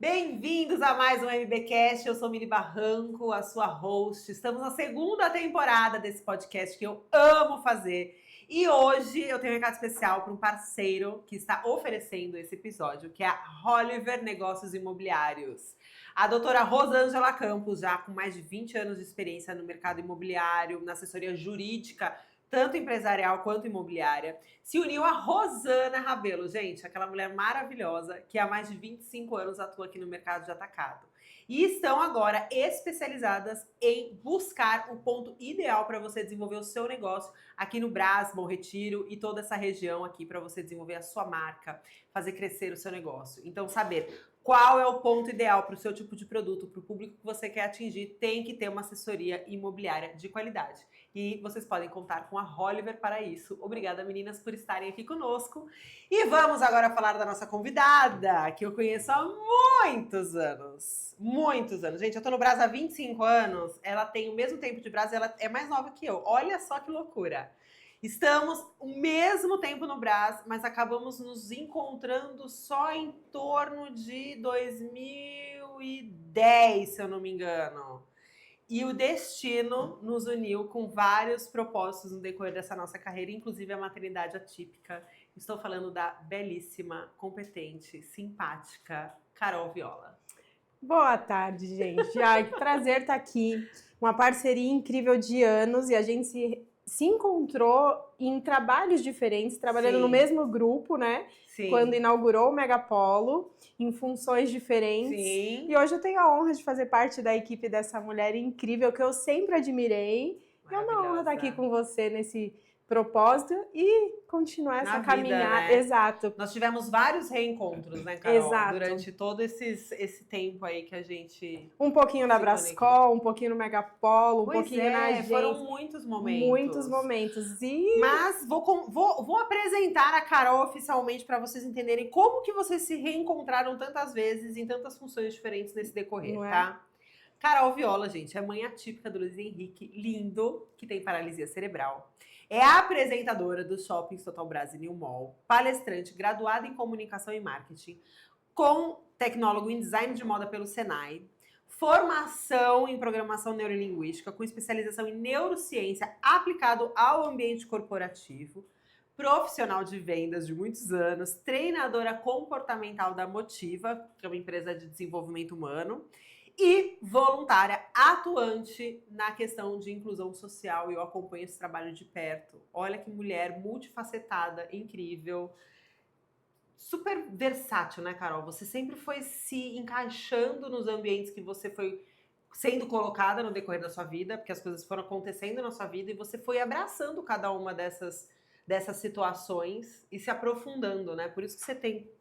Bem-vindos a mais um MBcast, eu sou Mili Barranco, a sua host. Estamos na segunda temporada desse podcast que eu amo fazer. E hoje eu tenho um recado especial para um parceiro que está oferecendo esse episódio, que é a Oliver Negócios Imobiliários. A doutora Rosângela Campos, já com mais de 20 anos de experiência no mercado imobiliário, na assessoria jurídica, tanto empresarial quanto imobiliária, se uniu a Rosana Rabelo, gente, aquela mulher maravilhosa que há mais de 25 anos atua aqui no mercado de atacado. E estão agora especializadas em buscar o ponto ideal para você desenvolver o seu negócio aqui no Brás, Bom Retiro e toda essa região aqui para você desenvolver a sua marca, fazer crescer o seu negócio. Então, saber qual é o ponto ideal para o seu tipo de produto, para o público que você quer atingir, tem que ter uma assessoria imobiliária de qualidade. E vocês podem contar com a Oliver para isso. Obrigada, meninas, por estarem aqui conosco. E vamos agora falar da nossa convidada, que eu conheço há muitos anos. Muitos anos. Gente, eu tô no Brás há 25 anos, ela tem o mesmo tempo de Brás, ela é mais nova que eu. Olha só que loucura. Estamos o mesmo tempo no Brás, mas acabamos nos encontrando só em torno de 2010, se eu não me engano. E o destino nos uniu com vários propósitos no decorrer dessa nossa carreira, inclusive a maternidade atípica. Estou falando da belíssima, competente, simpática Carol Viola. Boa tarde, gente. Ai, que prazer estar aqui. Uma parceria incrível de anos e a gente se encontrou em trabalhos diferentes, trabalhando Sim. no mesmo grupo, né? Sim. Quando inaugurou o Megapolo, em funções diferentes. Sim. E hoje eu tenho a honra de fazer parte da equipe dessa mulher incrível que eu sempre admirei. É uma honra estar aqui com você nesse propósito e continuar essa caminhada. Né? Exato. Nós tivemos vários reencontros, né, Carol? Exato. Durante todo esse tempo aí que a gente... Um pouquinho na Brascol, um pouquinho no Megapolo, um pouquinho na agência. Foram muitos momentos. Muitos momentos. Mas vou apresentar a Carol oficialmente para vocês entenderem como que vocês se reencontraram tantas vezes em tantas funções diferentes nesse decorrer, tá? Carol Viola, gente, é mãe atípica do Luiz Henrique, lindo, que tem paralisia cerebral. É a apresentadora dos shoppings Total Brás e New Mall, palestrante, graduada em comunicação e marketing, com tecnólogo em design de moda pelo Senai, formação em programação neurolinguística, com especialização em neurociência aplicado ao ambiente corporativo, profissional de vendas de muitos anos, treinadora comportamental da Motiva, que é uma empresa de desenvolvimento humano, e voluntária atuante na questão de inclusão social, e eu acompanho esse trabalho de perto. Olha que mulher multifacetada, incrível, super versátil, né, Carol? Você sempre foi se encaixando nos ambientes que você foi sendo colocada no decorrer da sua vida, porque as coisas foram acontecendo na sua vida e você foi abraçando cada uma dessas situações e se aprofundando, né? Por isso que você tem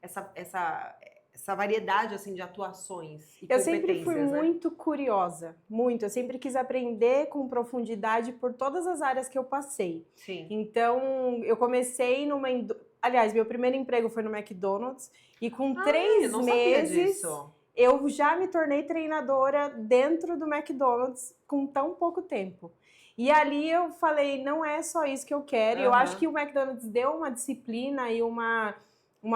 essa variedade, assim, de atuações e eu sempre fui muito curiosa, muito. Eu sempre quis aprender com profundidade por todas as áreas que eu passei. Sim. Então, eu comecei Aliás, meu primeiro emprego foi no McDonald's e com 3 meses eu já me tornei treinadora dentro do McDonald's com tão pouco tempo. E ali eu falei, não é só isso que eu quero. Eu acho que o McDonald's deu uma disciplina e uma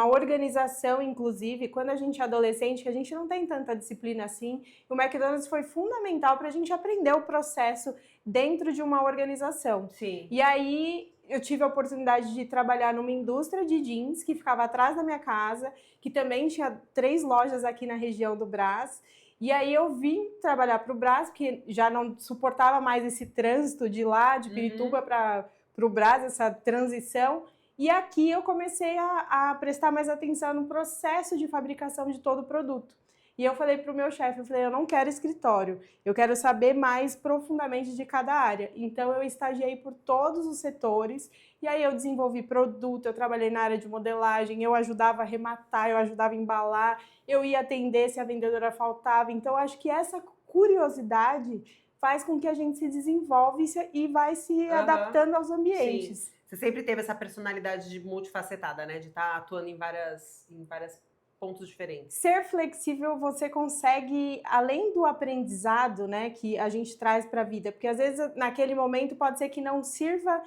organização, inclusive, quando a gente é adolescente, que a gente não tem tanta disciplina assim, o McDonald's foi fundamental para a gente aprender o processo dentro de uma organização. Sim. E aí eu tive a oportunidade de trabalhar numa indústria de jeans que ficava atrás da minha casa, que também tinha 3 lojas aqui na região do Brás. E aí eu vim trabalhar para o Brás, porque já não suportava mais esse trânsito de lá, de Pirituba para o Brás, essa transição. E aqui eu comecei a prestar mais atenção no processo de fabricação de todo o produto. E eu falei para o meu chefe, eu não quero escritório, eu quero saber mais profundamente de cada área. Então eu estagiei por todos os setores, e aí eu desenvolvi produto, eu trabalhei na área de modelagem, eu ajudava a arrematar, eu ajudava a embalar, eu ia atender se a vendedora faltava. Então acho que essa curiosidade faz com que a gente se desenvolve e vai se adaptando aos ambientes. Sim. Você sempre teve essa personalidade de multifacetada, né? De estar atuando em várias pontos diferentes. Ser flexível, você consegue, além do aprendizado, né, que a gente traz para a vida, porque às vezes naquele momento pode ser que não sirva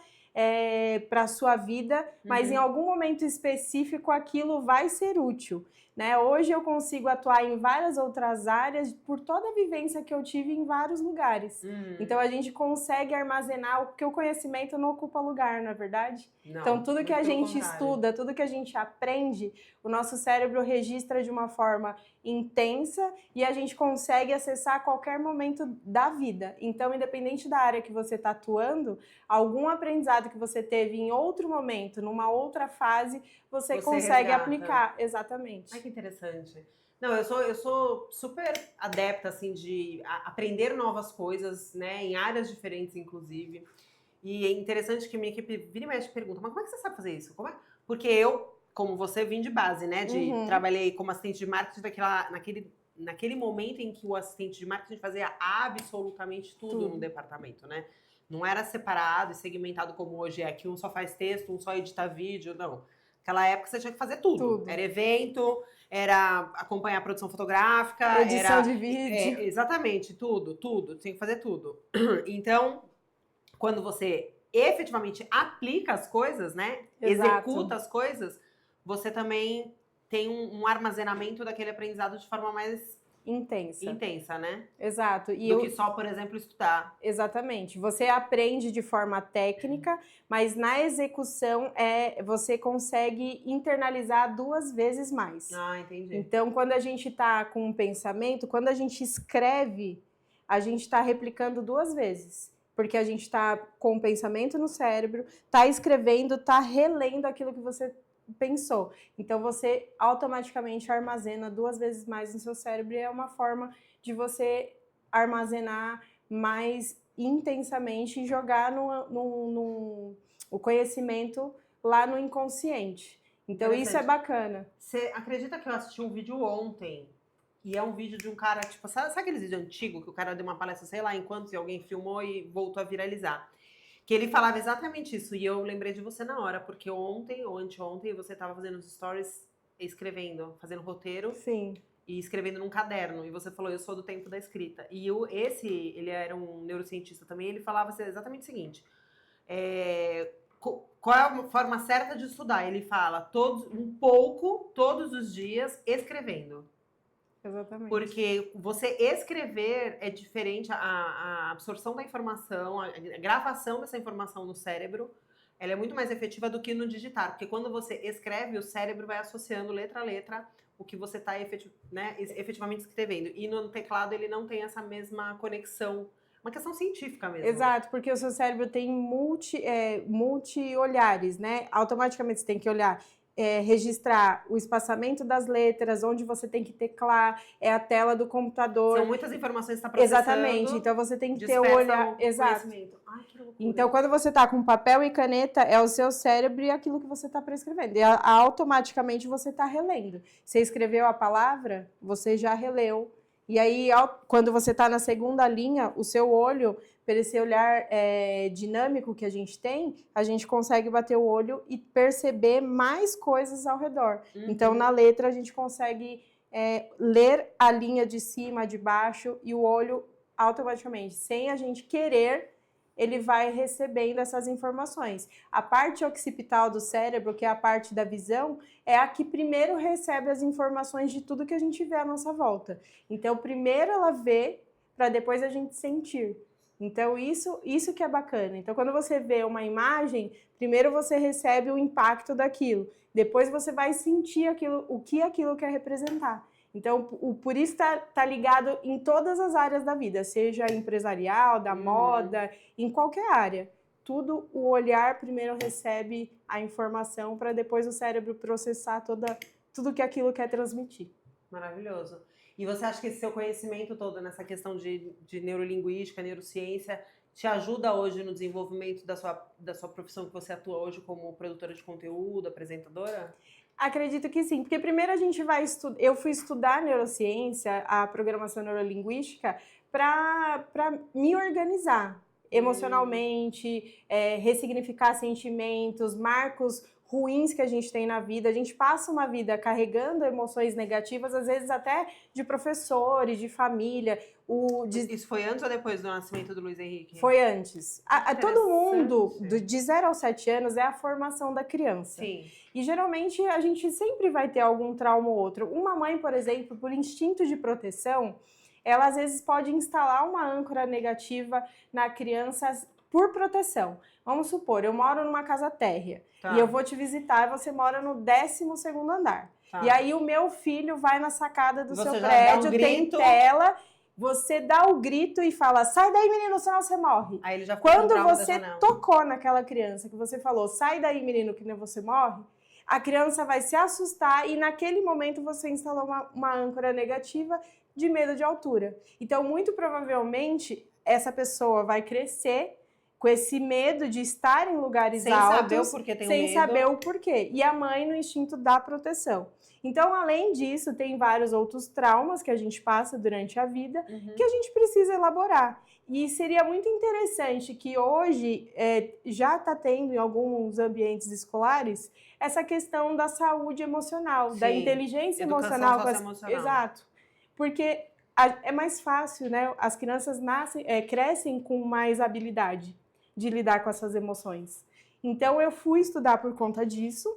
para a sua vida, mas em algum momento específico aquilo vai ser útil. Né? Hoje eu consigo atuar em várias outras áreas por toda a vivência que eu tive em vários lugares. Então a gente consegue armazenar, porque o conhecimento não ocupa lugar, não é verdade? Não, então tudo que a gente contrário. estuda, tudo que a gente aprende, o nosso cérebro registra de uma forma intensa e a gente consegue acessar a qualquer momento da vida. Então, independente da área que você está atuando, algum aprendizado que você teve em outro momento, numa outra fase, você consegue resgata. Aplicar. Exatamente. Ai, que interessante. Não, eu sou super adepta, assim, de aprender novas coisas, né, em áreas diferentes, inclusive. E é interessante que minha equipe vira e mexe e pergunta, mas como é que você sabe fazer isso? Porque eu, como você, vim de base, né, trabalhei como assistente de marketing naquele momento em que o assistente de marketing fazia absolutamente tudo no departamento, né? Não era separado e segmentado como hoje é, que um só faz texto, um só edita vídeo, não. Naquela época você tinha que fazer tudo. Era evento, era acompanhar a produção fotográfica, edição de vídeo. Exatamente, tudo, tinha que fazer tudo. Então, quando você efetivamente aplica as coisas, né? Exato. Executa as coisas, você também tem um armazenamento daquele aprendizado de forma mais intensa, né? Exato. Do que só, por exemplo, estudar. Exatamente. Você aprende de forma técnica, mas na execução você consegue internalizar 2 vezes mais. Ah, entendi. Então, quando a gente está com um pensamento, quando a gente escreve, a gente está replicando 2 vezes. Porque a gente está com o pensamento no cérebro, está escrevendo, está relendo aquilo que você pensou. Então, você automaticamente armazena 2 vezes mais no seu cérebro e é uma forma de você armazenar mais intensamente e jogar o conhecimento lá no inconsciente. Então, isso é bacana. Você acredita que eu assisti um vídeo ontem? E é um vídeo de um cara, tipo, sabe aqueles vídeos antigos que o cara deu uma palestra, sei lá, enquanto alguém filmou e voltou a viralizar? Que ele falava exatamente isso. E eu lembrei de você na hora, porque ontem ou anteontem você estava fazendo os stories escrevendo, fazendo roteiro. Sim. E escrevendo num caderno. E você falou, eu sou do tempo da escrita. E ele era um neurocientista também, ele falava exatamente o seguinte. Qual é a forma certa de estudar? Ele fala, um pouco, todos os dias, escrevendo. Exatamente. Porque você escrever é diferente, a absorção da informação, a gravação dessa informação no cérebro, ela é muito mais efetiva do que no digitar. Porque quando você escreve, o cérebro vai associando letra a letra o que você está efetivamente escrevendo. E no teclado ele não tem essa mesma conexão. Uma questão científica mesmo. Exato, porque o seu cérebro tem multi-olhares, né? Automaticamente você tem que olhar, registrar o espaçamento das letras, onde você tem que teclar, a tela do computador. São muitas informações que você está processando. Exatamente, então você tem que ter o olhar. Exato. Ai, que loucura. Então, quando você está com papel e caneta, é o seu cérebro e aquilo que você está prescrevendo. E automaticamente você está relendo. Você escreveu a palavra, você já releu. E aí, quando você está na segunda linha, o seu olho, por esse olhar dinâmico que a gente consegue bater o olho e perceber mais coisas ao redor. Então, na letra, a gente consegue ler a linha de cima, de baixo, e o olho automaticamente, sem a gente querer, ele vai recebendo essas informações. A parte occipital do cérebro, que é a parte da visão, é a que primeiro recebe as informações de tudo que a gente vê à nossa volta. Então, primeiro ela vê, para depois a gente sentir. Então, isso que é bacana. Então, quando você vê uma imagem, primeiro você recebe o impacto daquilo. Depois você vai sentir o que aquilo quer representar. Então, por isso tá ligado em todas as áreas da vida, seja empresarial, da moda, em qualquer área. Tudo, o olhar primeiro recebe a informação para depois o cérebro processar tudo que aquilo quer transmitir. Maravilhoso. E você acha que esse seu conhecimento todo nessa questão de neurolinguística, neurociência, te ajuda hoje no desenvolvimento da sua profissão que você atua hoje como produtora de conteúdo, apresentadora? Acredito que sim, porque primeiro a gente vai estudar. Eu fui estudar neurociência, a programação neurolinguística, para me organizar emocionalmente, ressignificar sentimentos, marcos ruins que a gente tem na vida. A gente passa uma vida carregando emoções negativas, às vezes até de professores, de família. Isso foi antes ou depois do nascimento do Luiz Henrique? Foi antes. Todo mundo, de 0 aos 7 anos, é a formação da criança. Sim. E geralmente a gente sempre vai ter algum trauma ou outro. Uma mãe, por exemplo, por instinto de proteção, ela às vezes pode instalar uma âncora negativa na criança por proteção. Vamos supor, eu moro numa casa térrea e eu vou te visitar e você mora no 12º andar. E aí o meu filho vai na sacada do seu prédio, tem tela, você dá o grito e fala, sai daí menino, senão você morre. Aí ele já Quando você tocou naquela criança que você falou, sai daí menino, que nem você morre, a criança vai se assustar e naquele momento você instalou uma âncora negativa de medo de altura. Então, muito provavelmente, essa pessoa vai crescer com esse medo de estar em lugares altos, saber o porquê tem sem medo. saber o porquê. E a mãe no instinto da proteção. Então, além disso, tem vários outros traumas que a gente passa durante a vida que a gente precisa elaborar. E seria muito interessante que hoje já está tendo em alguns ambientes escolares essa questão da saúde emocional, da inteligência emocional. Exato. Porque é mais fácil, né? As crianças crescem com mais habilidade de lidar com essas emoções. Então, eu fui estudar por conta disso.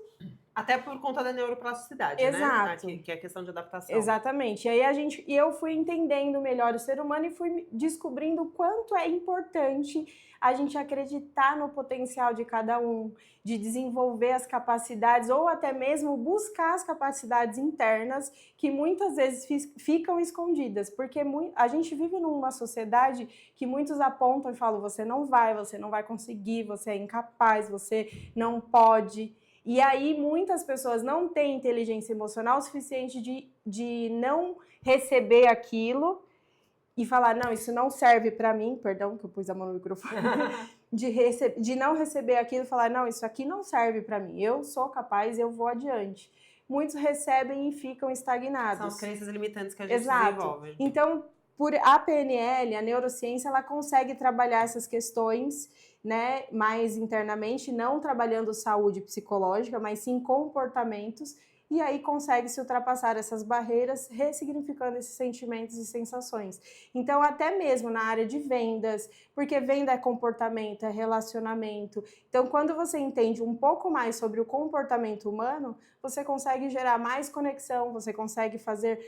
Até por conta da neuroplasticidade, Exato. né? Que é a questão de adaptação. Exatamente. E aí eu fui entendendo melhor o ser humano e fui descobrindo o quanto é importante a gente acreditar no potencial de cada um, de desenvolver as capacidades ou até mesmo buscar as capacidades internas que muitas vezes ficam escondidas, porque a gente vive numa sociedade que muitos apontam e falam, você não vai conseguir, você é incapaz, você não pode. E aí muitas pessoas não têm inteligência emocional suficiente de não receber aquilo e falar, não, isso não serve para mim, perdão que eu pus a mão no microfone, de não receber aquilo e falar, não, isso aqui não serve para mim, eu sou capaz, eu vou adiante. Muitos recebem e ficam estagnados. São as crenças limitantes que a gente desenvolve. Então, por a PNL, a neurociência, ela consegue trabalhar essas questões, né, mais internamente, não trabalhando saúde psicológica, mas sim comportamentos, e aí consegue se ultrapassar essas barreiras, ressignificando esses sentimentos e sensações. Então, até mesmo na área de vendas, porque venda é comportamento, é relacionamento. Então, quando você entende um pouco mais sobre o comportamento humano, você consegue gerar mais conexão, você consegue fazer...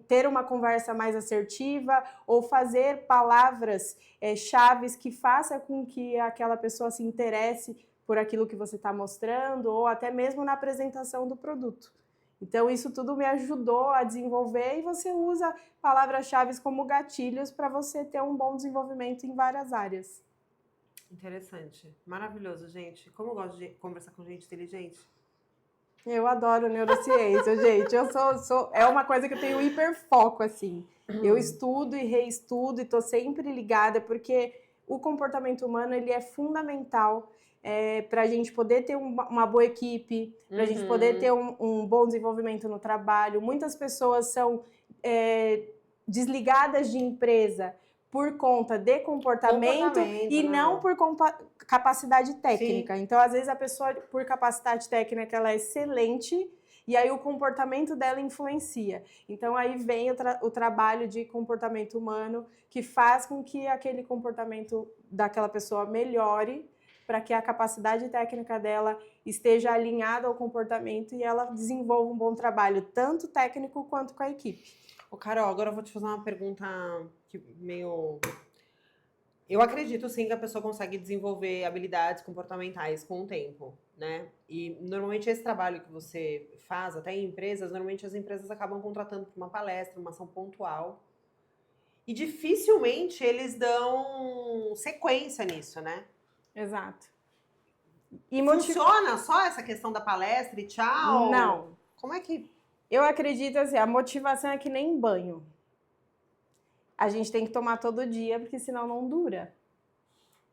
ter uma conversa mais assertiva ou fazer palavras chaves que façam com que aquela pessoa se interesse por aquilo que você está mostrando ou até mesmo na apresentação do produto. Então, isso tudo me ajudou a desenvolver e você usa palavras-chave como gatilhos para você ter um bom desenvolvimento em várias áreas. Interessante. Maravilhoso, gente. Como eu gosto de conversar com gente inteligente. Eu adoro neurociência, gente. É uma coisa que eu tenho hiperfoco, assim. Eu estudo e reestudo e tô sempre ligada, porque o comportamento humano, ele é fundamental para a gente poder ter uma boa equipe, para a gente poder ter um bom desenvolvimento no trabalho. Muitas pessoas são desligadas de empresa por conta de comportamento e não por capacidade técnica. Sim. Então, às vezes, a pessoa, por capacidade técnica, ela é excelente e aí o comportamento dela influencia. Então, aí vem o trabalho de comportamento humano que faz com que aquele comportamento daquela pessoa melhore para que a capacidade técnica dela esteja alinhada ao comportamento e ela desenvolva um bom trabalho, tanto técnico quanto com a equipe. Ô, Carol, agora eu vou te fazer uma pergunta que meio... Eu acredito, sim, que a pessoa consegue desenvolver habilidades comportamentais com o tempo, né? E, normalmente, esse trabalho que você faz, até em empresas, normalmente as empresas acabam contratando para uma palestra, uma ação pontual. E, dificilmente, eles dão sequência nisso, né? Exato. E funciona só essa questão da palestra e tchau? Não. Como é que... Eu acredito assim, a motivação é que nem banho. A gente tem que tomar todo dia, porque senão não dura.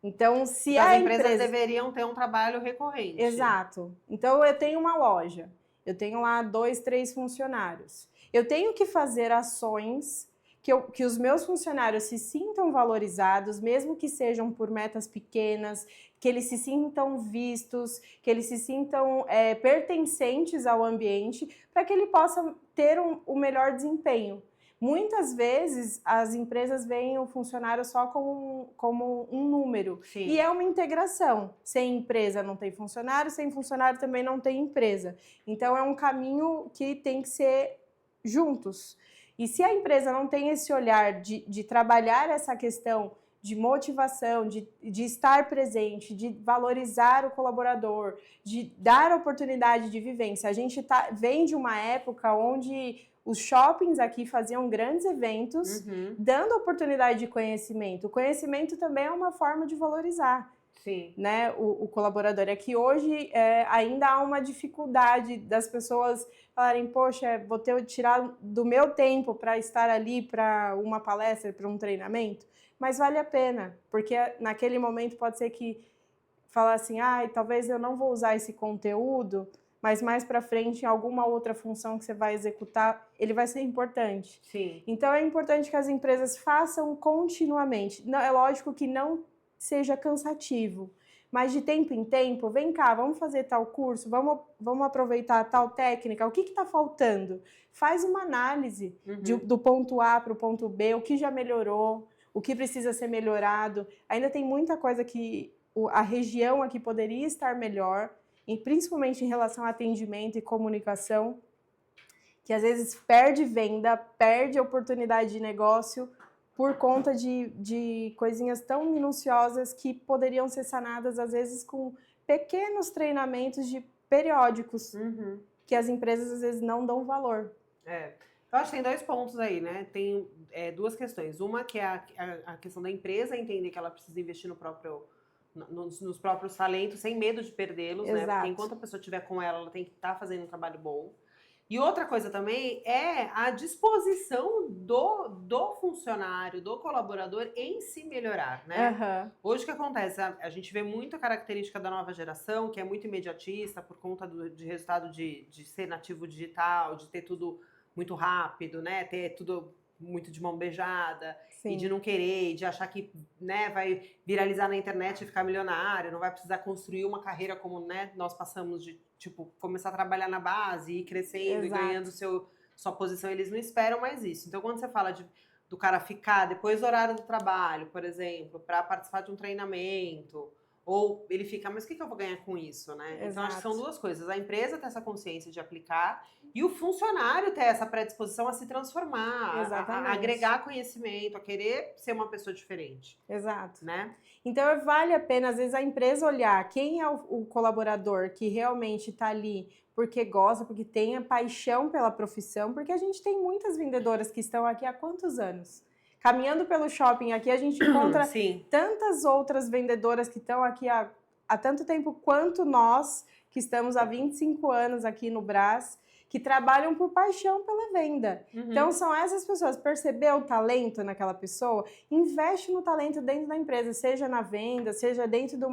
Então, se as empresas deveriam ter um trabalho recorrente. Exato. Então, eu tenho uma loja. Eu tenho lá 2, 3 funcionários. Eu tenho que fazer ações que os meus funcionários se sintam valorizados, mesmo que sejam por metas pequenas, que eles se sintam vistos, que eles se sintam pertencentes ao ambiente, para que ele possa ter o melhor desempenho. Muitas vezes, as empresas veem o funcionário só como um número. Sim. E é uma integração. Sem empresa não tem funcionário, sem funcionário também não tem empresa. Então, é um caminho que tem que ser juntos. E se a empresa não tem esse olhar de trabalhar essa questão de motivação, de estar presente, de valorizar o colaborador, de dar oportunidade de vivência. A gente vem de uma época onde os shoppings aqui faziam grandes eventos, dando oportunidade de conhecimento. O conhecimento também é uma forma de valorizar. Sim. Né, o colaborador. É que hoje ainda há uma dificuldade das pessoas falarem, poxa, vou tirar do meu tempo para estar ali para uma palestra, para um treinamento, mas vale a pena, porque naquele momento pode ser que falar assim, talvez eu não vou usar esse conteúdo, mas mais para frente, em alguma outra função que você vai executar, ele vai ser importante. Sim. Então, é importante que as empresas façam continuamente. Não, é lógico que não seja cansativo, mas de tempo em tempo, vem cá, vamos fazer tal curso, vamos aproveitar tal técnica, o que está faltando? Faz uma análise do ponto A para o ponto B, o que já melhorou, o que precisa ser melhorado. Ainda tem muita coisa que a região aqui poderia estar melhor, e principalmente em relação a atendimento e comunicação, que às vezes perde venda, perde oportunidade de negócio, por conta de coisinhas tão minuciosas que poderiam ser sanadas, às vezes, com pequenos treinamentos periódicos, que as empresas, às vezes, não dão valor. Eu acho que tem 2 pontos aí, né? Tem 2 questões. Uma que é a questão da empresa entender que ela precisa investir nos próprios talentos, sem medo de perdê-los, né? Porque enquanto a pessoa estiver com ela tem que estar fazendo um trabalho bom. E outra coisa também é a disposição do funcionário, do colaborador em se melhorar, né? Hoje o que acontece? A gente vê muita característica da nova geração, que é muito imediatista por conta de resultado de ser nativo digital, de ter tudo muito rápido, né? Ter tudo muito de mão beijada. Sim. E de não querer, de achar que, né, vai viralizar na internet e ficar milionário, não vai precisar construir uma carreira como, né, nós passamos de, tipo, começar a trabalhar na base, ir crescendo e ganhando sua posição. Eles não esperam mais isso. Então, quando você fala do cara ficar depois do horário do trabalho, por exemplo, para participar de um treinamento, ou ele fica, mas o que eu vou ganhar com isso, né? Então, acho que são 2 coisas. A empresa ter essa consciência de aplicar e o funcionário ter essa predisposição a se transformar, a agregar conhecimento, a querer ser uma pessoa diferente. Exato. Né? Então, vale a pena, às vezes, a empresa olhar quem é o colaborador que realmente está ali porque gosta, porque tem a paixão pela profissão, porque a gente tem muitas vendedoras que estão aqui há quantos anos? Caminhando pelo shopping aqui, a gente encontra tantas outras vendedoras que estão aqui há tanto tempo quanto nós, que estamos há 25 anos aqui no Brás, que trabalham por paixão pela venda. Então, são essas pessoas. Perceber o talento naquela pessoa, investe no talento dentro da empresa, seja na venda, seja dentro de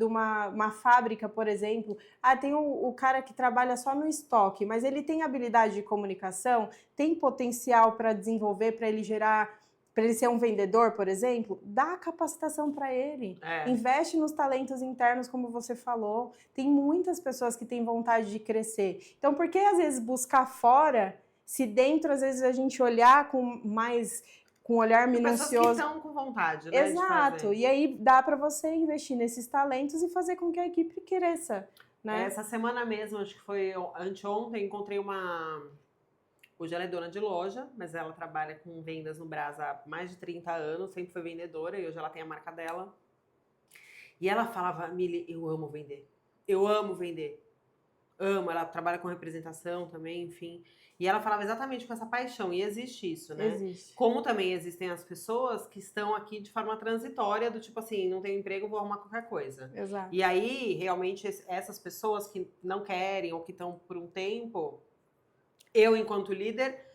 uma fábrica, por exemplo. Tem o cara que trabalha só no estoque, mas ele tem habilidade de comunicação, tem potencial para desenvolver, para ele ser um vendedor, por exemplo, dá capacitação para ele. Investe nos talentos internos, como você falou. Tem muitas pessoas que têm vontade de crescer. Então, por que às vezes buscar fora, se dentro às vezes a gente olhar com um olhar minucioso? Pessoas que estão com vontade, né? Exato. E aí dá para você investir nesses talentos e fazer com que a equipe cresça, né? Essa semana mesmo, acho que foi anteontem, encontrei uma... Hoje ela é dona de loja, mas ela trabalha com vendas no Brás há mais de 30 anos, sempre foi vendedora e hoje ela tem a marca dela. E ela falava, Mili, eu amo vender. Eu amo vender. Amo, ela trabalha com representação também, enfim. E ela falava exatamente com essa paixão, e existe isso, né? Existe. Como também existem as pessoas que estão aqui de forma transitória, do tipo assim, não tenho emprego, vou arrumar qualquer coisa. Exato. E aí, realmente, essas pessoas que não querem ou que estão por um tempo... Eu, enquanto líder,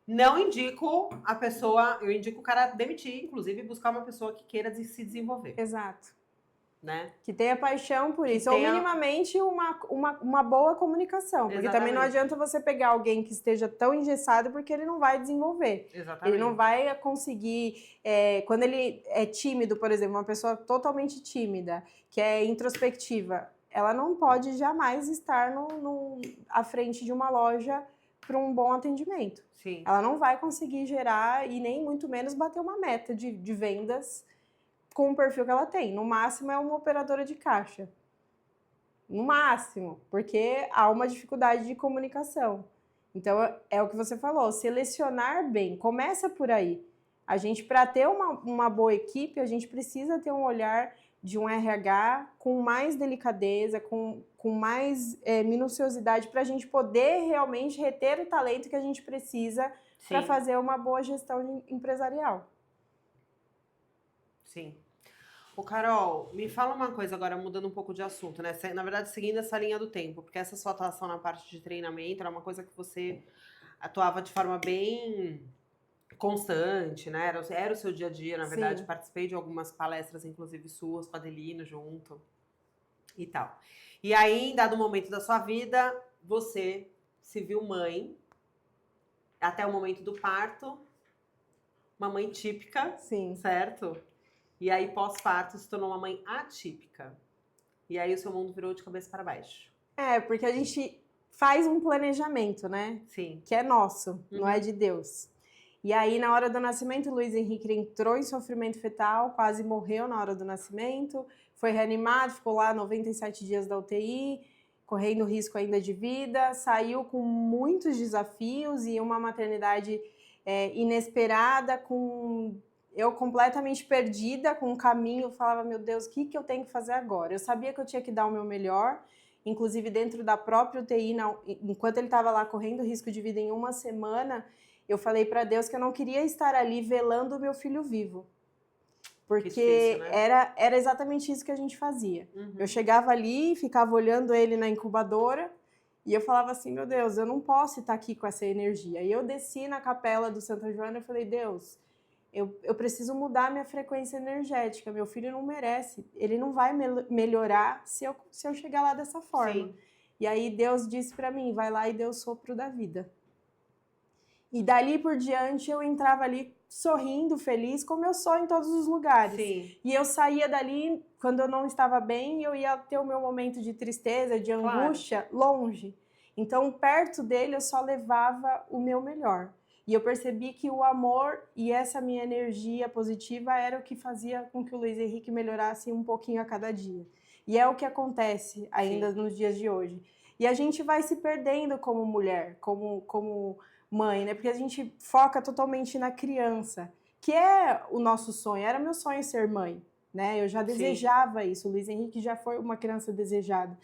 não indico a pessoa... Eu indico o cara demitir, inclusive, buscar uma pessoa que queira se desenvolver. Exato. né? Que tenha paixão por Que isso, tenha- ou minimamente uma boa comunicação, porque também não Exatamente. adianta você pegar alguém que esteja tão engessado, porque ele não vai desenvolver. Exatamente. Ele não vai conseguir, quando ele é tímido, por exemplo, uma pessoa totalmente tímida, que é introspectiva, ela não pode jamais estar à frente de uma loja para um bom atendimento. Sim. Ela não vai conseguir gerar e nem muito menos bater uma meta de vendas com o perfil que ela tem. No máximo é uma operadora de caixa. No máximo, porque há uma dificuldade de comunicação. Então, é o que você falou, selecionar bem, começa por aí. A gente, para ter uma boa equipe, a gente precisa ter um olhar de um RH com mais delicadeza, com mais minuciosidade, para a gente poder realmente reter o talento que a gente precisa para Sim. fazer uma boa gestão empresarial. Sim. Ô, Carol, me fala uma coisa agora, mudando um pouco de assunto, né? Na verdade, seguindo essa linha do tempo, porque essa sua atuação na parte de treinamento era uma coisa que você atuava de forma bem constante, né? Era o seu dia a dia, na verdade. Sim. Participei de algumas palestras, inclusive suas, com a Adelino junto e tal. E aí, em dado momento da sua vida, você se viu mãe, até o momento do parto, uma mãe típica, Sim. certo? E aí, pós-parto, se tornou uma mãe atípica. E aí, o seu mundo virou de cabeça para baixo. Porque a gente faz um planejamento, né? Sim. Que é nosso, não é de Deus. E aí, na hora do nascimento, o Luiz Henrique entrou em sofrimento fetal, quase morreu na hora do nascimento, foi reanimado, ficou lá 97 dias da UTI, correndo risco ainda de vida, saiu com muitos desafios e uma maternidade inesperada, eu completamente perdida, com um caminho, eu falava, meu Deus, o que eu tenho que fazer agora? Eu sabia que eu tinha que dar o meu melhor, inclusive dentro da própria UTI, enquanto ele estava lá correndo risco de vida em uma semana, eu falei para Deus que eu não queria estar ali velando o meu filho vivo. Porque difícil, né? era exatamente isso que a gente fazia. Eu chegava ali, ficava olhando ele na incubadora, e eu falava assim, meu Deus, eu não posso estar aqui com essa energia. E eu desci na capela do Santa Joana e falei, Deus, eu preciso mudar minha frequência energética. Meu filho não merece. Ele não vai melhorar se eu chegar lá dessa forma. Sim. E aí Deus disse para mim, vai lá e dê o sopro da vida. E dali por diante eu entrava ali sorrindo, feliz, como eu sou em todos os lugares. Sim. E eu saía dali, quando eu não estava bem, eu ia ter o meu momento de tristeza, de angústia, longe. Então, perto dele, eu só levava o meu melhor. E eu percebi que o amor e essa minha energia positiva era o que fazia com que o Luiz Henrique melhorasse um pouquinho a cada dia. E é o que acontece ainda nos dias de hoje. E a gente vai se perdendo como mulher, como mãe, né? Porque a gente foca totalmente na criança, que é o nosso sonho. Era meu sonho ser mãe, né? Eu já desejava isso. O Luiz Henrique já foi uma criança desejada.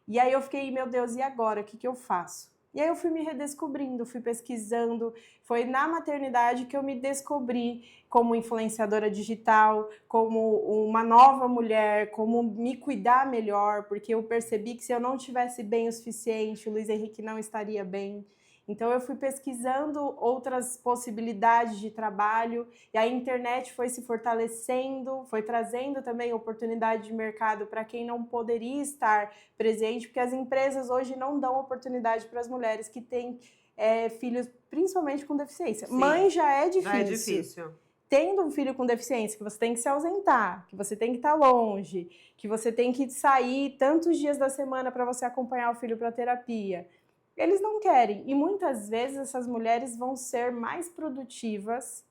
E aí eu fiquei, meu Deus, e agora? O que eu faço? E aí eu fui me redescobrindo, fui pesquisando. Foi na maternidade que eu me descobri como influenciadora digital, como uma nova mulher, como me cuidar melhor, porque eu percebi que se eu não estivesse bem o suficiente, o Luiz Henrique não estaria bem. Então eu fui pesquisando outras possibilidades de trabalho e a internet foi se fortalecendo, foi trazendo também oportunidade de mercado para quem não poderia estar presente, porque as empresas hoje não dão oportunidade para as mulheres que têm filhos, principalmente com deficiência. Sim. Mãe já é difícil. Já é difícil. Tendo um filho com deficiência, que você tem que se ausentar, que você tem que estar longe, que você tem que sair tantos dias da semana para você acompanhar o filho para terapia. Eles não querem. E muitas vezes essas mulheres vão ser mais produtivas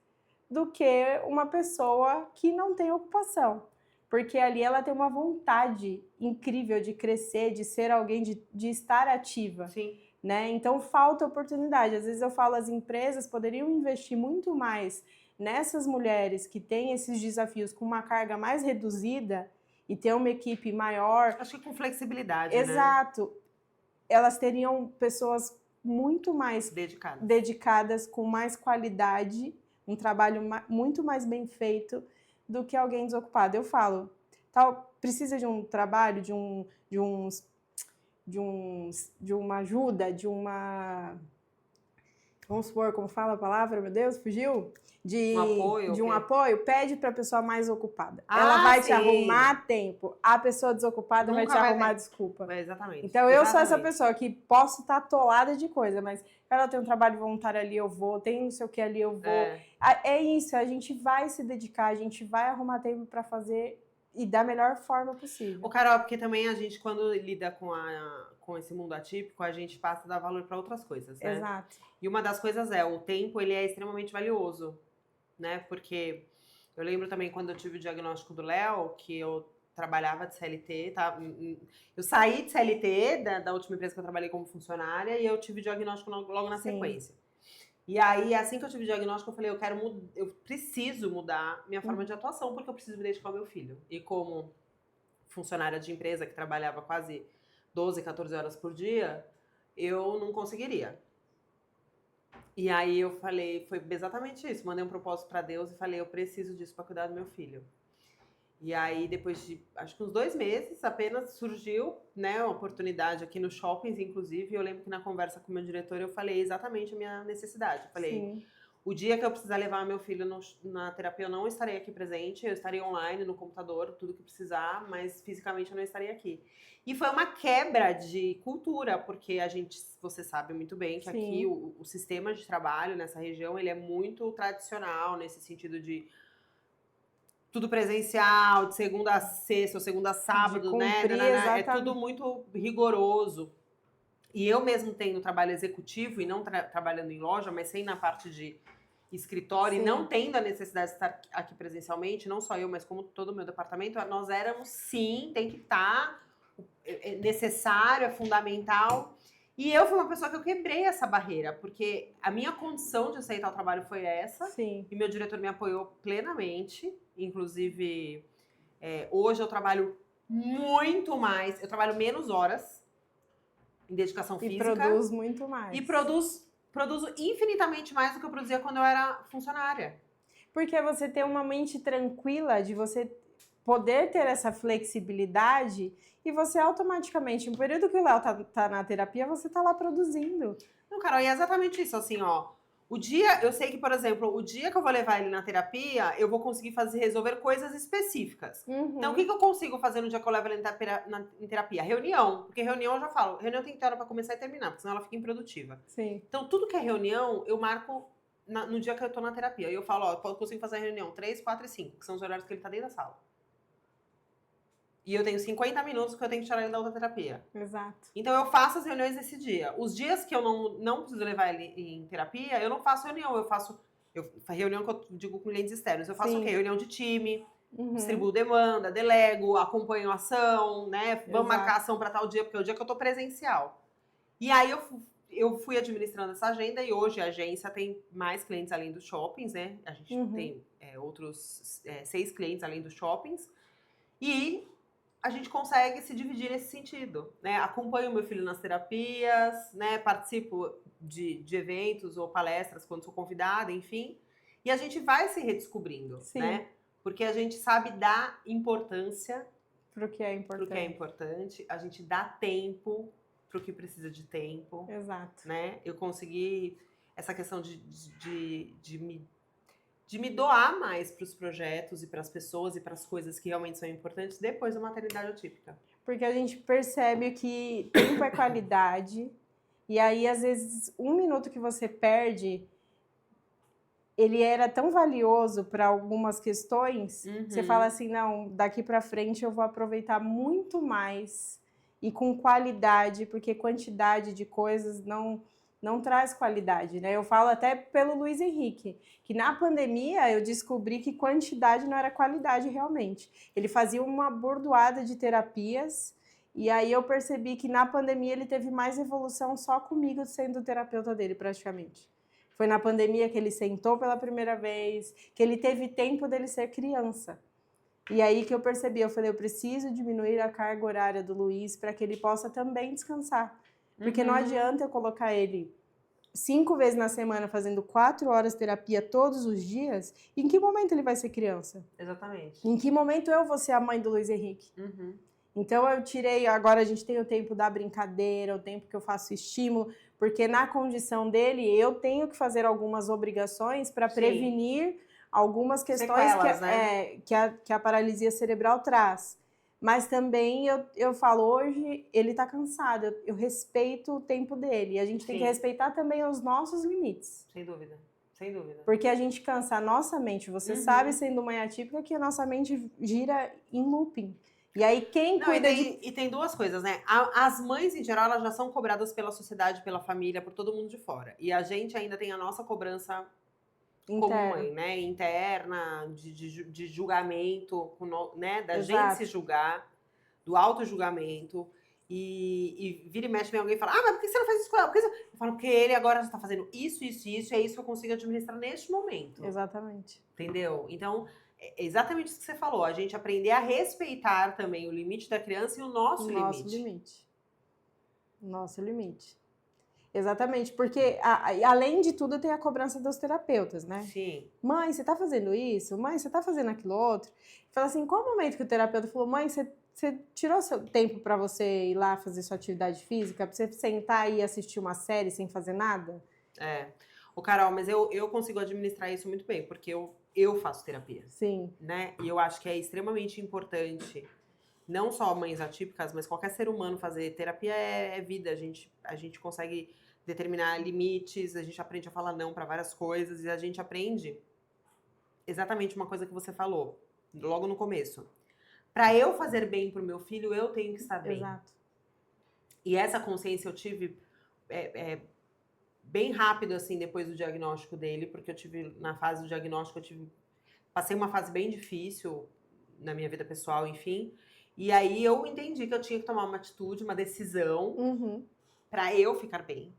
do que uma pessoa que não tem ocupação. Porque ali ela tem uma vontade incrível de crescer, de ser alguém, de estar ativa. Sim. Né? Então falta oportunidade. Às vezes eu falo, as empresas poderiam investir muito mais nessas mulheres que têm esses desafios com uma carga mais reduzida e ter uma equipe maior. Acho que com flexibilidade, Exato. Né? Elas teriam pessoas muito mais dedicadas, com mais qualidade, um trabalho muito mais bem feito do que alguém desocupado. Eu falo, precisa de um trabalho, de uma ajuda, vamos supor, como fala a palavra, meu Deus, fugiu? De Um apoio, pede para a pessoa mais ocupada. Ah, ela vai sim. te arrumar a tempo. A pessoa desocupada vai te arrumar desculpa. Exatamente. Então, eu sou essa pessoa que posso estar atolada de coisa, mas ela tem um trabalho voluntário ali, eu vou. Tem não sei o que ali, eu vou. É isso, a gente vai se dedicar, a gente vai arrumar tempo para fazer e da melhor forma possível. O Carol, porque também a gente, quando lida com esse mundo atípico, a gente passa a dar valor para outras coisas, né? Exato. E uma das coisas o tempo, ele é extremamente valioso, né? Porque eu lembro também quando eu tive o diagnóstico do Léo, que eu trabalhava de CLT, tá? Eu saí de CLT, da última empresa que eu trabalhei como funcionária, e eu tive o diagnóstico logo na sequência. E aí, assim que eu tive o diagnóstico, eu falei, eu preciso mudar minha forma de atuação, porque eu preciso me dedicar ao meu filho. E como funcionária de empresa que trabalhava quase 12, 14 horas por dia, eu não conseguiria. E aí eu falei, foi exatamente isso, mandei um propósito para Deus e falei, eu preciso disso para cuidar do meu filho. E aí, depois de, acho que uns 2 meses, apenas surgiu, né, uma oportunidade aqui nos shoppings, inclusive. Eu lembro que na conversa com o meu diretor, eu falei exatamente a minha necessidade. Eu falei, o dia que eu precisar levar meu filho na terapia, eu não estarei aqui presente, eu estarei online, no computador, tudo que precisar, mas fisicamente eu não estarei aqui. E foi uma quebra de cultura, porque você sabe muito bem que aqui o sistema de trabalho nessa região, ele é muito tradicional, nesse sentido de tudo presencial, de segunda a sexta ou segunda a sábado, cumprir, né? É tudo muito rigoroso. E eu mesmo tendo trabalho executivo e não trabalhando em loja, mas sem na parte de escritório, e não tendo a necessidade de estar aqui presencialmente, não só eu, mas como todo o meu departamento, nós éramos sim, tem que estar, é necessário, é fundamental. E eu fui uma pessoa que eu quebrei essa barreira, porque a minha condição de aceitar o trabalho foi essa, e meu diretor me apoiou plenamente. Inclusive, hoje eu trabalho muito mais, eu trabalho menos horas em dedicação física. E produz muito mais. E produzo infinitamente mais do que eu produzia quando eu era funcionária. Porque você tem uma mente tranquila de você poder ter essa flexibilidade e você automaticamente, no período que o Léo tá na terapia, você tá lá produzindo. Não, Carol, e é exatamente isso, assim, ó. Eu sei que, por exemplo, o dia que eu vou levar ele na terapia, eu vou conseguir resolver coisas específicas. Então, o que eu consigo fazer no dia que eu levo ele em terapia? Reunião. Porque reunião, eu já falo, reunião tem que ter hora pra começar e terminar, porque senão ela fica improdutiva. Então, tudo que é reunião, eu marco no dia que eu tô na terapia. E eu falo, eu consigo fazer a reunião 3, 4 e 5, que são os horários que ele tá dentro da sala. E eu tenho 50 minutos que eu tenho que tirar ele da outra terapia. Exato. Então, eu faço as reuniões nesse dia. Os dias que eu não preciso levar ele em terapia, eu não faço reunião. Eu faço reunião que eu digo com clientes externos. Eu faço o quê? Reunião de time, distribuo demanda, delego, acompanho a ação, né? Vamos marcar ação para tal dia, porque é o dia que eu tô presencial. E aí, eu fui administrando essa agenda e hoje a agência tem mais clientes além dos shoppings, né? A gente tem outros 6 clientes além dos shoppings. E a gente consegue se dividir nesse sentido, né? Acompanho meu filho nas terapias, né? Participo de eventos ou palestras quando sou convidada, enfim. E a gente vai se redescobrindo, né? Porque a gente sabe dar importância pro que é importante. A gente dá tempo pro que precisa de tempo. Exato. Né? Eu consegui essa questão de me doar mais para os projetos e para as pessoas e para as coisas que realmente são importantes depois da maternidade atípica. Porque a gente percebe que tempo é qualidade, e aí, às vezes, 1 minuto que você perde, ele era tão valioso para algumas questões, você fala assim, não, daqui para frente eu vou aproveitar muito mais e com qualidade, porque quantidade de coisas não traz qualidade, né? Eu falo até pelo Luiz Henrique, que na pandemia eu descobri que quantidade não era qualidade realmente. Ele fazia uma bordoada de terapias e aí eu percebi que na pandemia ele teve mais evolução só comigo sendo o terapeuta dele praticamente. Foi na pandemia que ele sentou pela primeira vez, que ele teve tempo dele ser criança. E aí que eu percebi, eu falei, eu preciso diminuir a carga horária do Luiz para que ele possa também descansar. Porque não adianta eu colocar ele 5 vezes na semana fazendo 4 horas de terapia todos os dias. Em que momento ele vai ser criança? Exatamente. Em que momento eu vou ser a mãe do Luiz Henrique? Então eu tirei, agora a gente tem o tempo da brincadeira, o tempo que eu faço estímulo, Porque na condição dele, eu tenho que fazer algumas obrigações para prevenir algumas questões Sequelas, né? que a paralisia cerebral traz. Mas também eu falo, hoje ele está cansado, eu respeito o tempo dele. E a gente tem que respeitar também os nossos limites. Sem dúvida, sem dúvida. Porque a gente cansa a nossa mente. Você sabe, sendo mãe atípica, que a nossa mente gira em looping. E aí quem cuida E tem duas coisas, né? As mães, em geral, elas já são cobradas pela sociedade, pela família, por todo mundo de fora. E a gente ainda tem a nossa cobrança como mãe, né? Interna, de julgamento, né? Da gente se julgar, do auto-julgamento. E vira e mexe, vem alguém e fala, mas por que você não faz isso com ela? Eu falo, porque ele agora está fazendo isso, é isso que eu consigo administrar neste momento. Exatamente. Entendeu? Então, é exatamente isso que você falou. A gente aprender a respeitar também o limite da criança e o nosso limite. Nosso limite. Exatamente, porque além de tudo tem a cobrança dos terapeutas, né? Sim. Mãe, você tá fazendo isso? Mãe, você tá fazendo aquilo outro? Fala assim, qual o momento que o terapeuta falou, mãe, você tirou seu tempo para você ir lá fazer sua atividade física, para você sentar e assistir uma série sem fazer nada? Carol, mas eu consigo administrar isso muito bem, porque eu faço terapia. Sim. Né? E eu acho que é extremamente importante, não só mães atípicas, mas qualquer ser humano fazer terapia é vida. A gente consegue determinar limites, a gente aprende a falar não para várias coisas e a gente aprende exatamente uma coisa que você falou logo no começo. Para eu fazer bem pro meu filho, eu tenho que estar bem. Exato. E essa consciência eu tive bem rápido, assim, depois do diagnóstico dele, porque eu tive, na fase do diagnóstico, passei uma fase bem difícil na minha vida pessoal, enfim. E aí eu entendi que eu tinha que tomar uma atitude, uma decisão para eu ficar bem,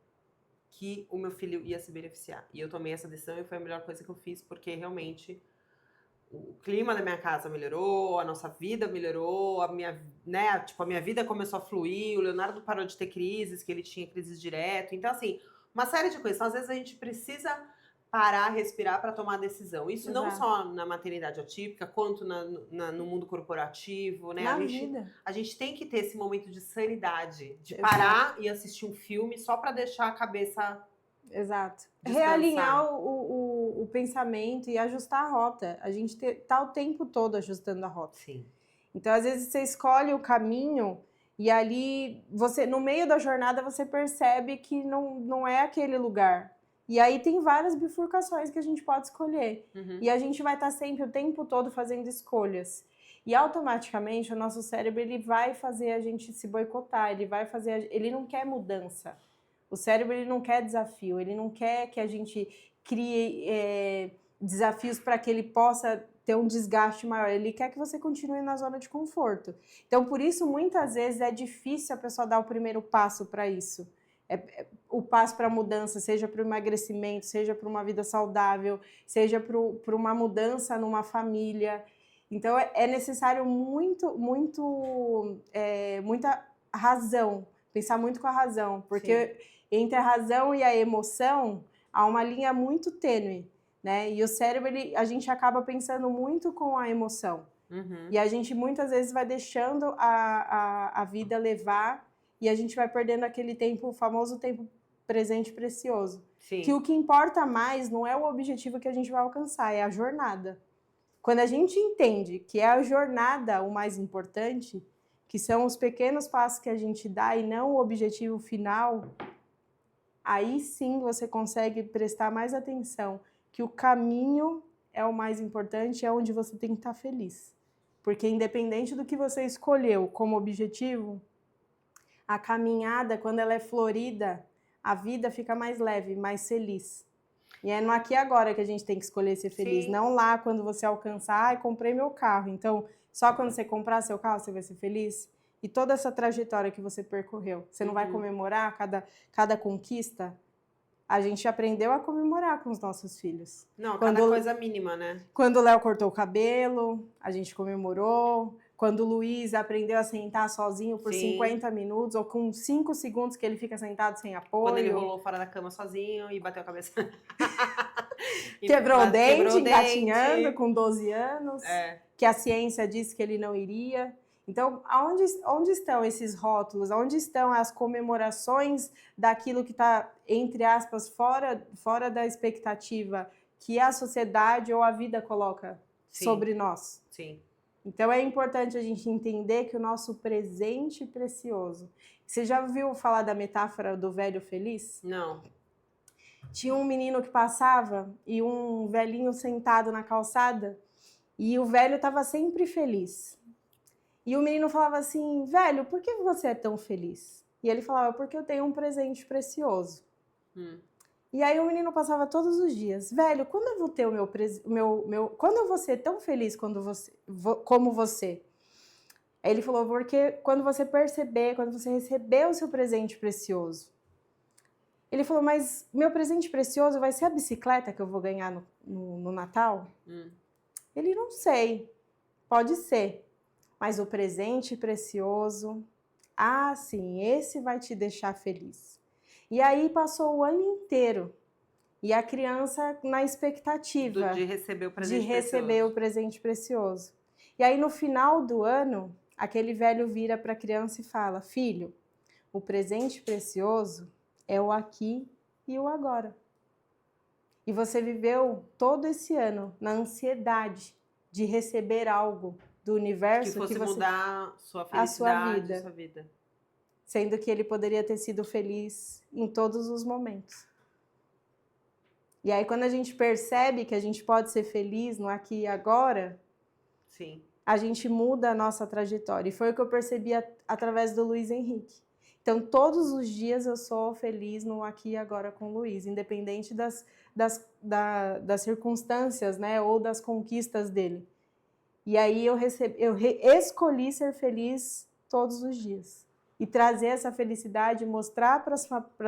que o meu filho ia se beneficiar. E eu tomei essa decisão e foi a melhor coisa que eu fiz, porque realmente o clima da minha casa melhorou, a nossa vida melhorou, a minha vida começou a fluir, o Leonardo parou de ter crises, que ele tinha crises direto. Então, assim, uma série de coisas. Então, às vezes a gente precisa parar, respirar para tomar decisão. Isso não só na maternidade atípica, quanto no mundo corporativo, né? A gente tem que ter esse momento de sanidade, de parar e assistir um filme só para deixar a cabeça descansar. Realinhar o pensamento e ajustar a rota. A gente tá o tempo todo ajustando a rota. Sim. Então, às vezes, você escolhe o caminho e ali, no meio da jornada, você percebe que não é aquele lugar. E aí tem várias bifurcações que a gente pode escolher. E a gente vai estar sempre, o tempo todo, fazendo escolhas. E automaticamente, o nosso cérebro, ele vai fazer a gente se boicotar, ele não quer mudança. O cérebro, ele não quer desafio, ele não quer que a gente crie desafios para que ele possa ter um desgaste maior. Ele quer que você continue na zona de conforto. Então, por isso, muitas vezes, é difícil a pessoa dar o primeiro passo para isso. O passo para a mudança, seja para o emagrecimento, seja para uma vida saudável, seja para uma mudança numa família. Então, é necessário muita razão, pensar muito com a razão, porque entre a razão e a emoção há uma linha muito tênue, né? E o cérebro, a gente acaba pensando muito com a emoção. E a gente muitas vezes vai deixando a vida levar e a gente vai perdendo aquele tempo, o famoso tempo presente precioso. Sim. Que o que importa mais não é o objetivo que a gente vai alcançar, é a jornada. Quando a gente entende que é a jornada o mais importante, que são os pequenos passos que a gente dá e não o objetivo final, aí sim você consegue prestar mais atenção, que o caminho é o mais importante, é onde você tem que estar feliz. Porque independente do que você escolheu como objetivo, a caminhada, quando ela é florida, a vida fica mais leve, mais feliz. E é no aqui e agora que a gente tem que escolher ser feliz, Sim. não lá quando você alcançar, comprei meu carro. Então, só quando você comprar seu carro você vai ser feliz? E toda essa trajetória que você percorreu, você não vai comemorar cada conquista? A gente aprendeu a comemorar com os nossos filhos. Não, cada coisa mínima, né? Quando o Léo cortou o cabelo, a gente comemorou. Quando o Luiz aprendeu a sentar sozinho por 50 minutos, ou com 5 segundos que ele fica sentado sem apoio. Quando ele rolou fora da cama sozinho e bateu a cabeça. Quebrou o dente, engatinhando com 12 anos. Que a ciência disse que ele não iria. Então, onde estão esses rótulos? Onde estão as comemorações daquilo que está, entre aspas, fora da expectativa que a sociedade ou a vida coloca sobre nós? Sim. Então, é importante a gente entender que o nosso presente precioso... Você já ouviu falar da metáfora do velho feliz? Não. Tinha um menino que passava e um velhinho sentado na calçada e o velho estava sempre feliz. E o menino falava assim, velho, por que você é tão feliz? E ele falava, porque eu tenho um presente precioso. E aí o menino passava todos os dias, velho, quando eu vou ter quando eu vou ser tão feliz como você? Aí ele falou, porque quando você receber o seu presente precioso. Ele falou, mas meu presente precioso vai ser a bicicleta que eu vou ganhar no Natal? Ele, não sei, pode ser. Mas o presente precioso, sim, esse vai te deixar feliz. E aí passou o ano inteiro. E a criança na expectativa de receber o presente precioso. E aí no final do ano, aquele velho vira para a criança e fala, filho, o presente precioso é o aqui e o agora. E você viveu todo esse ano na ansiedade de receber algo do universo que fosse mudar sua felicidade, a sua vida. Sendo que ele poderia ter sido feliz em todos os momentos. E aí quando a gente percebe que a gente pode ser feliz no aqui e agora, sim, a gente muda a nossa trajetória. E foi o que eu percebi através do Luiz Henrique. Então, todos os dias eu sou feliz no aqui e agora com o Luiz, independente das circunstâncias, né, ou das conquistas dele. E aí eu escolhi ser feliz todos os dias. E trazer essa felicidade, mostrar para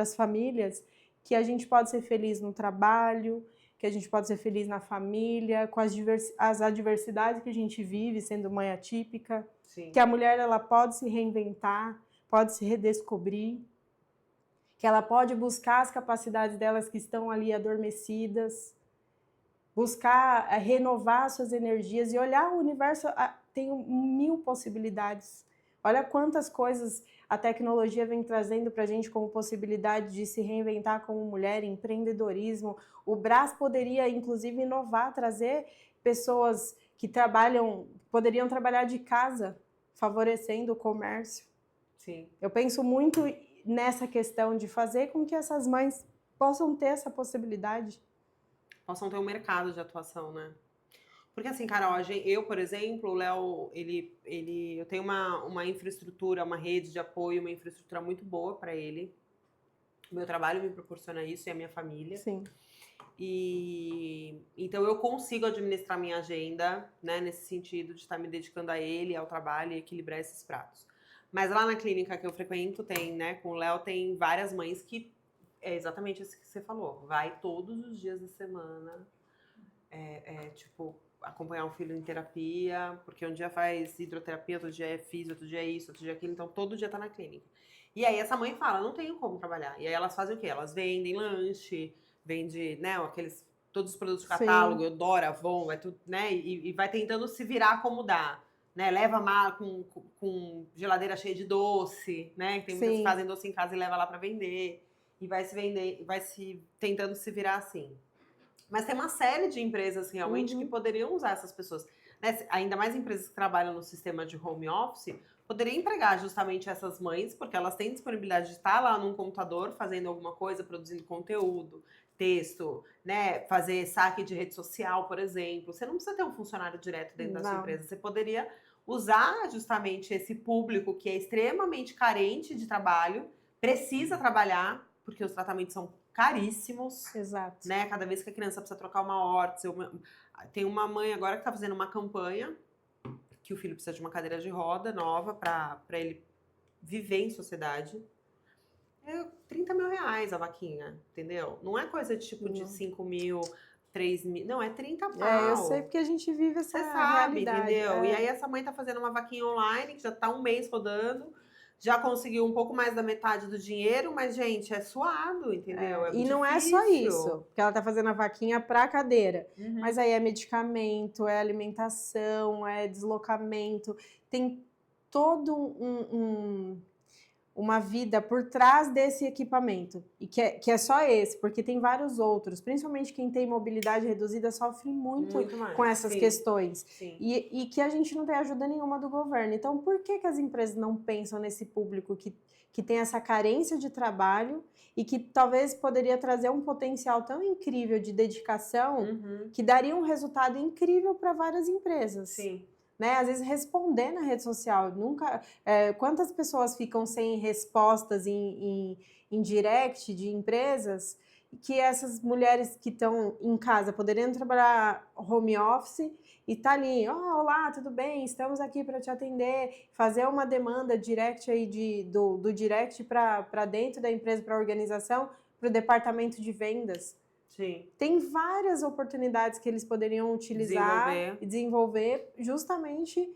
as famílias que a gente pode ser feliz no trabalho, que a gente pode ser feliz na família, com as adversidades que a gente vive, sendo mãe atípica. Sim. Que a mulher ela pode se reinventar, pode se redescobrir, que ela pode buscar as capacidades delas que estão ali adormecidas, buscar renovar suas energias e olhar o universo, tem 1000 possibilidades. Olha quantas coisas a tecnologia vem trazendo para a gente como possibilidade de se reinventar como mulher, empreendedorismo. O Brás poderia, inclusive, inovar, trazer pessoas que poderiam trabalhar de casa, favorecendo o comércio. Sim. Eu penso muito nessa questão de fazer com que essas mães possam ter essa possibilidade. Possam ter um mercado de atuação, né? Porque assim, Carol, eu, por exemplo, o Léo, eu tenho uma infraestrutura, uma rede de apoio, uma infraestrutura muito boa para ele. O meu trabalho me proporciona isso e a minha família. Sim. E então eu consigo administrar minha agenda, né, nesse sentido de estar me dedicando a ele, ao trabalho e equilibrar esses pratos. Mas lá na clínica que eu frequento tem, né, com o Léo, tem várias mães que é exatamente isso que você falou. Vai todos os dias da semana, tipo, acompanhar um filho em terapia, porque um dia faz hidroterapia, outro dia é físio, outro dia é isso, outro dia é aquilo, então todo dia tá na clínica. E aí essa mãe fala, não tenho como trabalhar. E aí elas fazem o quê? Elas vendem lanche, vende, né, todos os produtos de catálogo, Eudora, Avon, vai tudo, né, e vai tentando se virar como dá. Né, leva mala com geladeira cheia de doce, né? Tem muitas que fazem doce em casa e leva lá para vender. E vai tentando se virar assim. Mas tem uma série de empresas realmente que poderiam usar essas pessoas. Né? Ainda mais empresas que trabalham no sistema de home office, poderiam empregar justamente essas mães, porque elas têm disponibilidade de estar lá num computador fazendo alguma coisa, produzindo conteúdo, texto, né? Fazer saque de rede social, por exemplo. Você não precisa ter um funcionário direto dentro da sua empresa. Você poderia usar justamente esse público que é extremamente carente de trabalho, precisa trabalhar, porque os tratamentos são caríssimos. Exato. Né? Cada vez que a criança precisa trocar uma órtese. Tem uma mãe agora que está fazendo uma campanha que o filho precisa de uma cadeira de roda nova para ele viver em sociedade. É 30 mil reais a vaquinha, entendeu? Não é coisa de tipo de 5 mil, 3 mil. Não, é 30 pau. Eu sei porque a gente vive essa realidade. Entendeu? E aí essa mãe tá fazendo uma vaquinha online, que já tá um mês rodando, já conseguiu um pouco mais da metade do dinheiro, mas, gente, é suado, entendeu? E não é só isso, porque ela tá fazendo a vaquinha pra cadeira. Mas aí é medicamento, é alimentação, é deslocamento, tem todo uma vida por trás desse equipamento, e que é só esse, porque tem vários outros, principalmente quem tem mobilidade reduzida sofre muito mais. com essas Sim. questões, Sim. e que a gente não tem ajuda nenhuma do governo. Então, por que as empresas não pensam nesse público que tem essa carência de trabalho e que talvez poderia trazer um potencial tão incrível de dedicação que daria um resultado incrível para várias empresas? Sim. Né? Às vezes responder na rede social, quantas pessoas ficam sem respostas em direct de empresas, que essas mulheres que estão em casa poderiam trabalhar home office e tá ali, olá, tudo bem, estamos aqui para te atender, fazer uma demanda direct aí do direct para dentro da empresa, para a organização, para o departamento de vendas. Sim. Tem várias oportunidades que eles poderiam utilizar e desenvolver justamente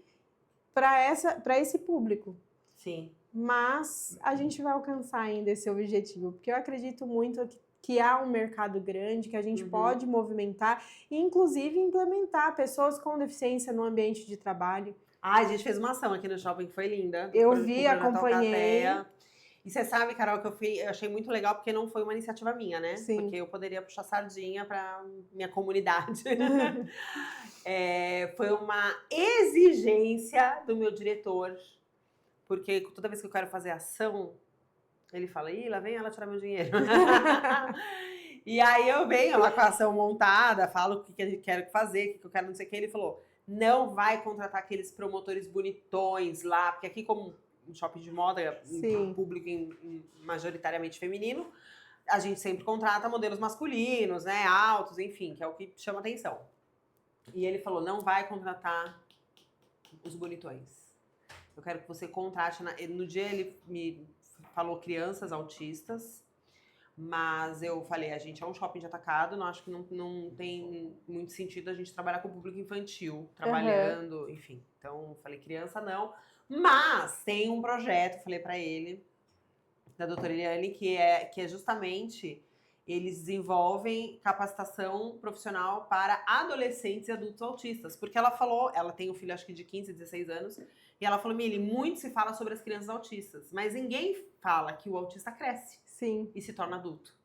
para esse público. Sim. Mas a gente vai alcançar ainda esse objetivo, porque eu acredito muito que há um mercado grande, que a gente pode movimentar e, inclusive, implementar pessoas com deficiência no ambiente de trabalho. A gente fez uma ação aqui no shopping que foi linda. Eu vi, acompanhei. E você sabe, Carol, que eu achei muito legal porque não foi uma iniciativa minha, né? Sim. Porque eu poderia puxar sardinha para minha comunidade. Foi uma exigência do meu diretor, porque toda vez que eu quero fazer ação, ele fala, lá vem ela tirar meu dinheiro. E aí eu venho lá com a ação montada, falo o que eu quero fazer, o que eu quero não sei o que. Ele falou, não vai contratar aqueles promotores bonitões lá, porque aqui como um shopping de moda, um público majoritariamente feminino, a gente sempre contrata modelos masculinos, né, altos, enfim, que é o que chama atenção. E ele falou, não vai contratar os bonitões. Eu quero que você contrate... No dia ele me falou crianças autistas, mas eu falei, a gente é um shopping de atacado, não acho que não tem muito sentido a gente trabalhar com o público infantil, trabalhando, enfim. Então, falei, criança não. Mas tem um projeto, falei pra ele, da doutora Eliane, que é justamente, eles desenvolvem capacitação profissional para adolescentes e adultos autistas. Porque ela falou, ela tem um filho acho que de 15, 16 anos, e ela falou, Mili, muito se fala sobre as crianças autistas, mas ninguém fala que o autista cresce. Sim. E se torna adulto.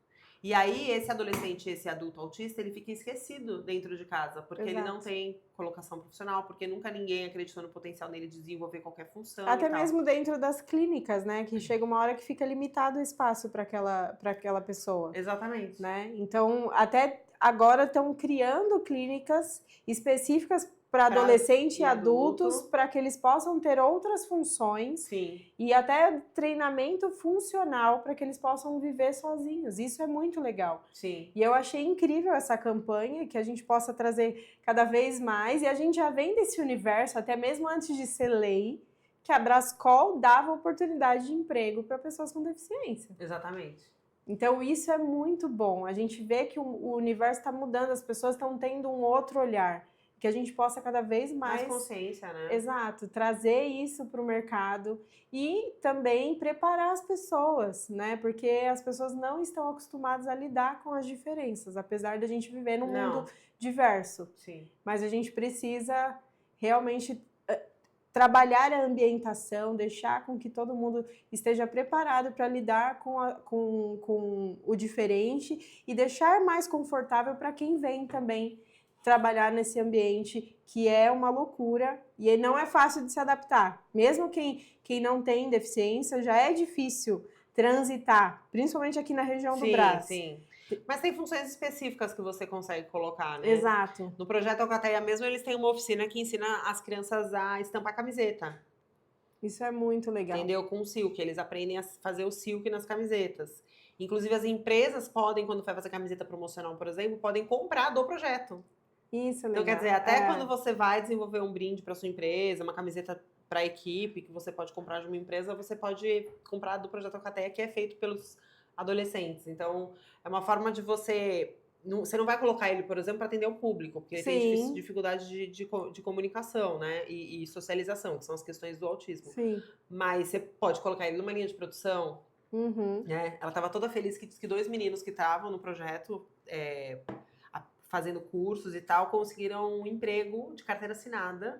E aí, esse adolescente, esse adulto autista, ele fica esquecido dentro de casa, porque ele não tem colocação profissional, porque nunca ninguém acreditou no potencial dele de desenvolver qualquer função. Até mesmo dentro das clínicas, né? Que chega uma hora que fica limitado o espaço para aquela pessoa. Exatamente. Né? Então, até agora estão criando clínicas específicas para adolescente e adultos, para que eles possam ter outras funções. Sim. E até treinamento funcional para que eles possam viver sozinhos. Isso é muito legal. Sim. E eu achei incrível essa campanha, que a gente possa trazer cada vez mais. E a gente já vem desse universo, até mesmo antes de ser lei, que a Brascol dava oportunidade de emprego para pessoas com deficiência. Exatamente. Então, isso é muito bom. A gente vê que o universo está mudando, as pessoas estão tendo um outro olhar. Que a gente possa cada vez mais consciência, né? Exato, trazer isso para o mercado e também preparar as pessoas, né? Porque as pessoas não estão acostumadas a lidar com as diferenças, apesar de a gente viver num mundo diverso. Sim. Mas a gente precisa realmente trabalhar a ambientação, deixar com que todo mundo esteja preparado para lidar com o diferente e deixar mais confortável para quem vem também trabalhar nesse ambiente que é uma loucura e não é fácil de se adaptar. Mesmo quem não tem deficiência, já é difícil transitar, principalmente aqui na região do Brás. Sim. Mas tem funções específicas que você consegue colocar, né? Exato. No Projeto Alcateia mesmo, eles têm uma oficina que ensina as crianças a estampar camiseta. Isso é muito legal. Entendeu? Com o silk. Eles aprendem a fazer o silk nas camisetas. Inclusive, as empresas podem, quando vai fazer camiseta promocional, por exemplo, podem comprar do projeto. Isso é Então, legal. quer dizer, até quando você vai desenvolver um brinde para sua empresa, uma camiseta para a equipe que você pode comprar de uma empresa, você pode comprar do Projeto Alcateia, que é feito pelos adolescentes. Então, é uma forma de você não vai colocar ele, por exemplo, para atender o público, porque ele tem dificuldade de comunicação, né? E socialização, que são as questões do autismo. Sim. Mas você pode colocar ele numa linha de produção. Né? Ela estava toda feliz que diz que 2 meninos que estavam no projeto fazendo cursos e tal, conseguiram um emprego de carteira assinada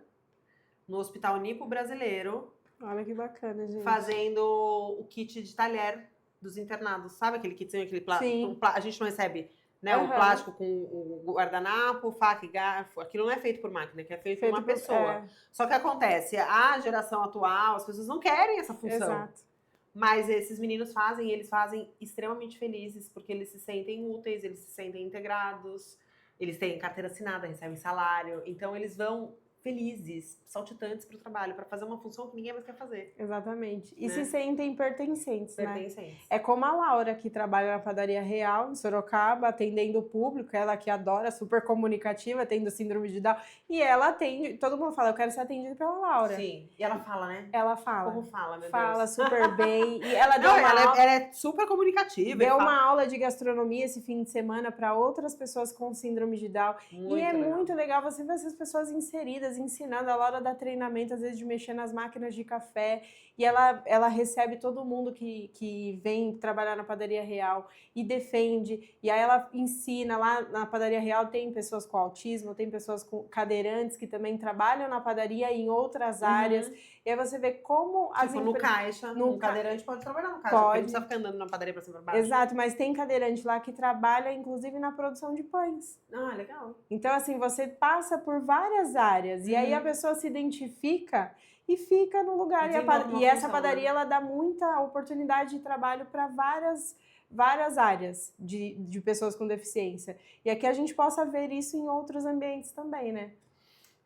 no Hospital Nipo Brasileiro, Olha que bacana, gente. fazendo o kit de talher dos internados. Sabe aquele kitzinho, aquele Sim. a gente não recebe, né, o plástico com o guardanapo, faca e garfo. Aquilo não é feito por máquina, que é feito por uma pessoa. Só que acontece, a geração atual, as pessoas não querem essa função. Exato. Mas esses meninos fazem, e eles fazem extremamente felizes, porque eles se sentem úteis, eles se sentem integrados, eles têm carteira assinada, recebem salário, então eles vão felizes, saltitantes para o trabalho, para fazer uma função que ninguém mais quer fazer. Exatamente. E né? se sentem pertencentes, né? Pertencentes. É como a Laura, que trabalha na Padaria Real, em Sorocaba, atendendo o público, ela que adora, super comunicativa, tendo síndrome de Down, e ela atende, todo mundo fala, eu quero ser atendida pela Laura. Sim, e ela fala, né? Ela fala. Como fala, meu Fala Deus. super bem. E ela deu Não, uma aula, ela é super comunicativa. deu uma aula de gastronomia esse fim de semana para outras pessoas com síndrome de Down. Muito e é legal. muito legal você ver essas pessoas inseridas, ensinando. A Laura dá treinamento, às vezes, de mexer nas máquinas de café. E ela recebe todo mundo que vem trabalhar na Padaria Real e defende. E aí ela ensina. Lá na Padaria Real tem pessoas com autismo, tem pessoas com cadeirantes que também trabalham na padaria e em outras áreas. E aí você vê como as no caixa, um cadeirante pode trabalhar no caixa, pode. porque não precisa ficar andando na padaria pra cima e pra baixo. Exato, mas tem cadeirante lá que trabalha, inclusive, na produção de pães. Ah, legal. Então, assim, você passa por várias áreas, e aí a pessoa se identifica e fica no lugar. E essa padaria, ela dá muita oportunidade de trabalho para várias áreas de pessoas com deficiência. E aqui a gente possa ver isso em outros ambientes também, né?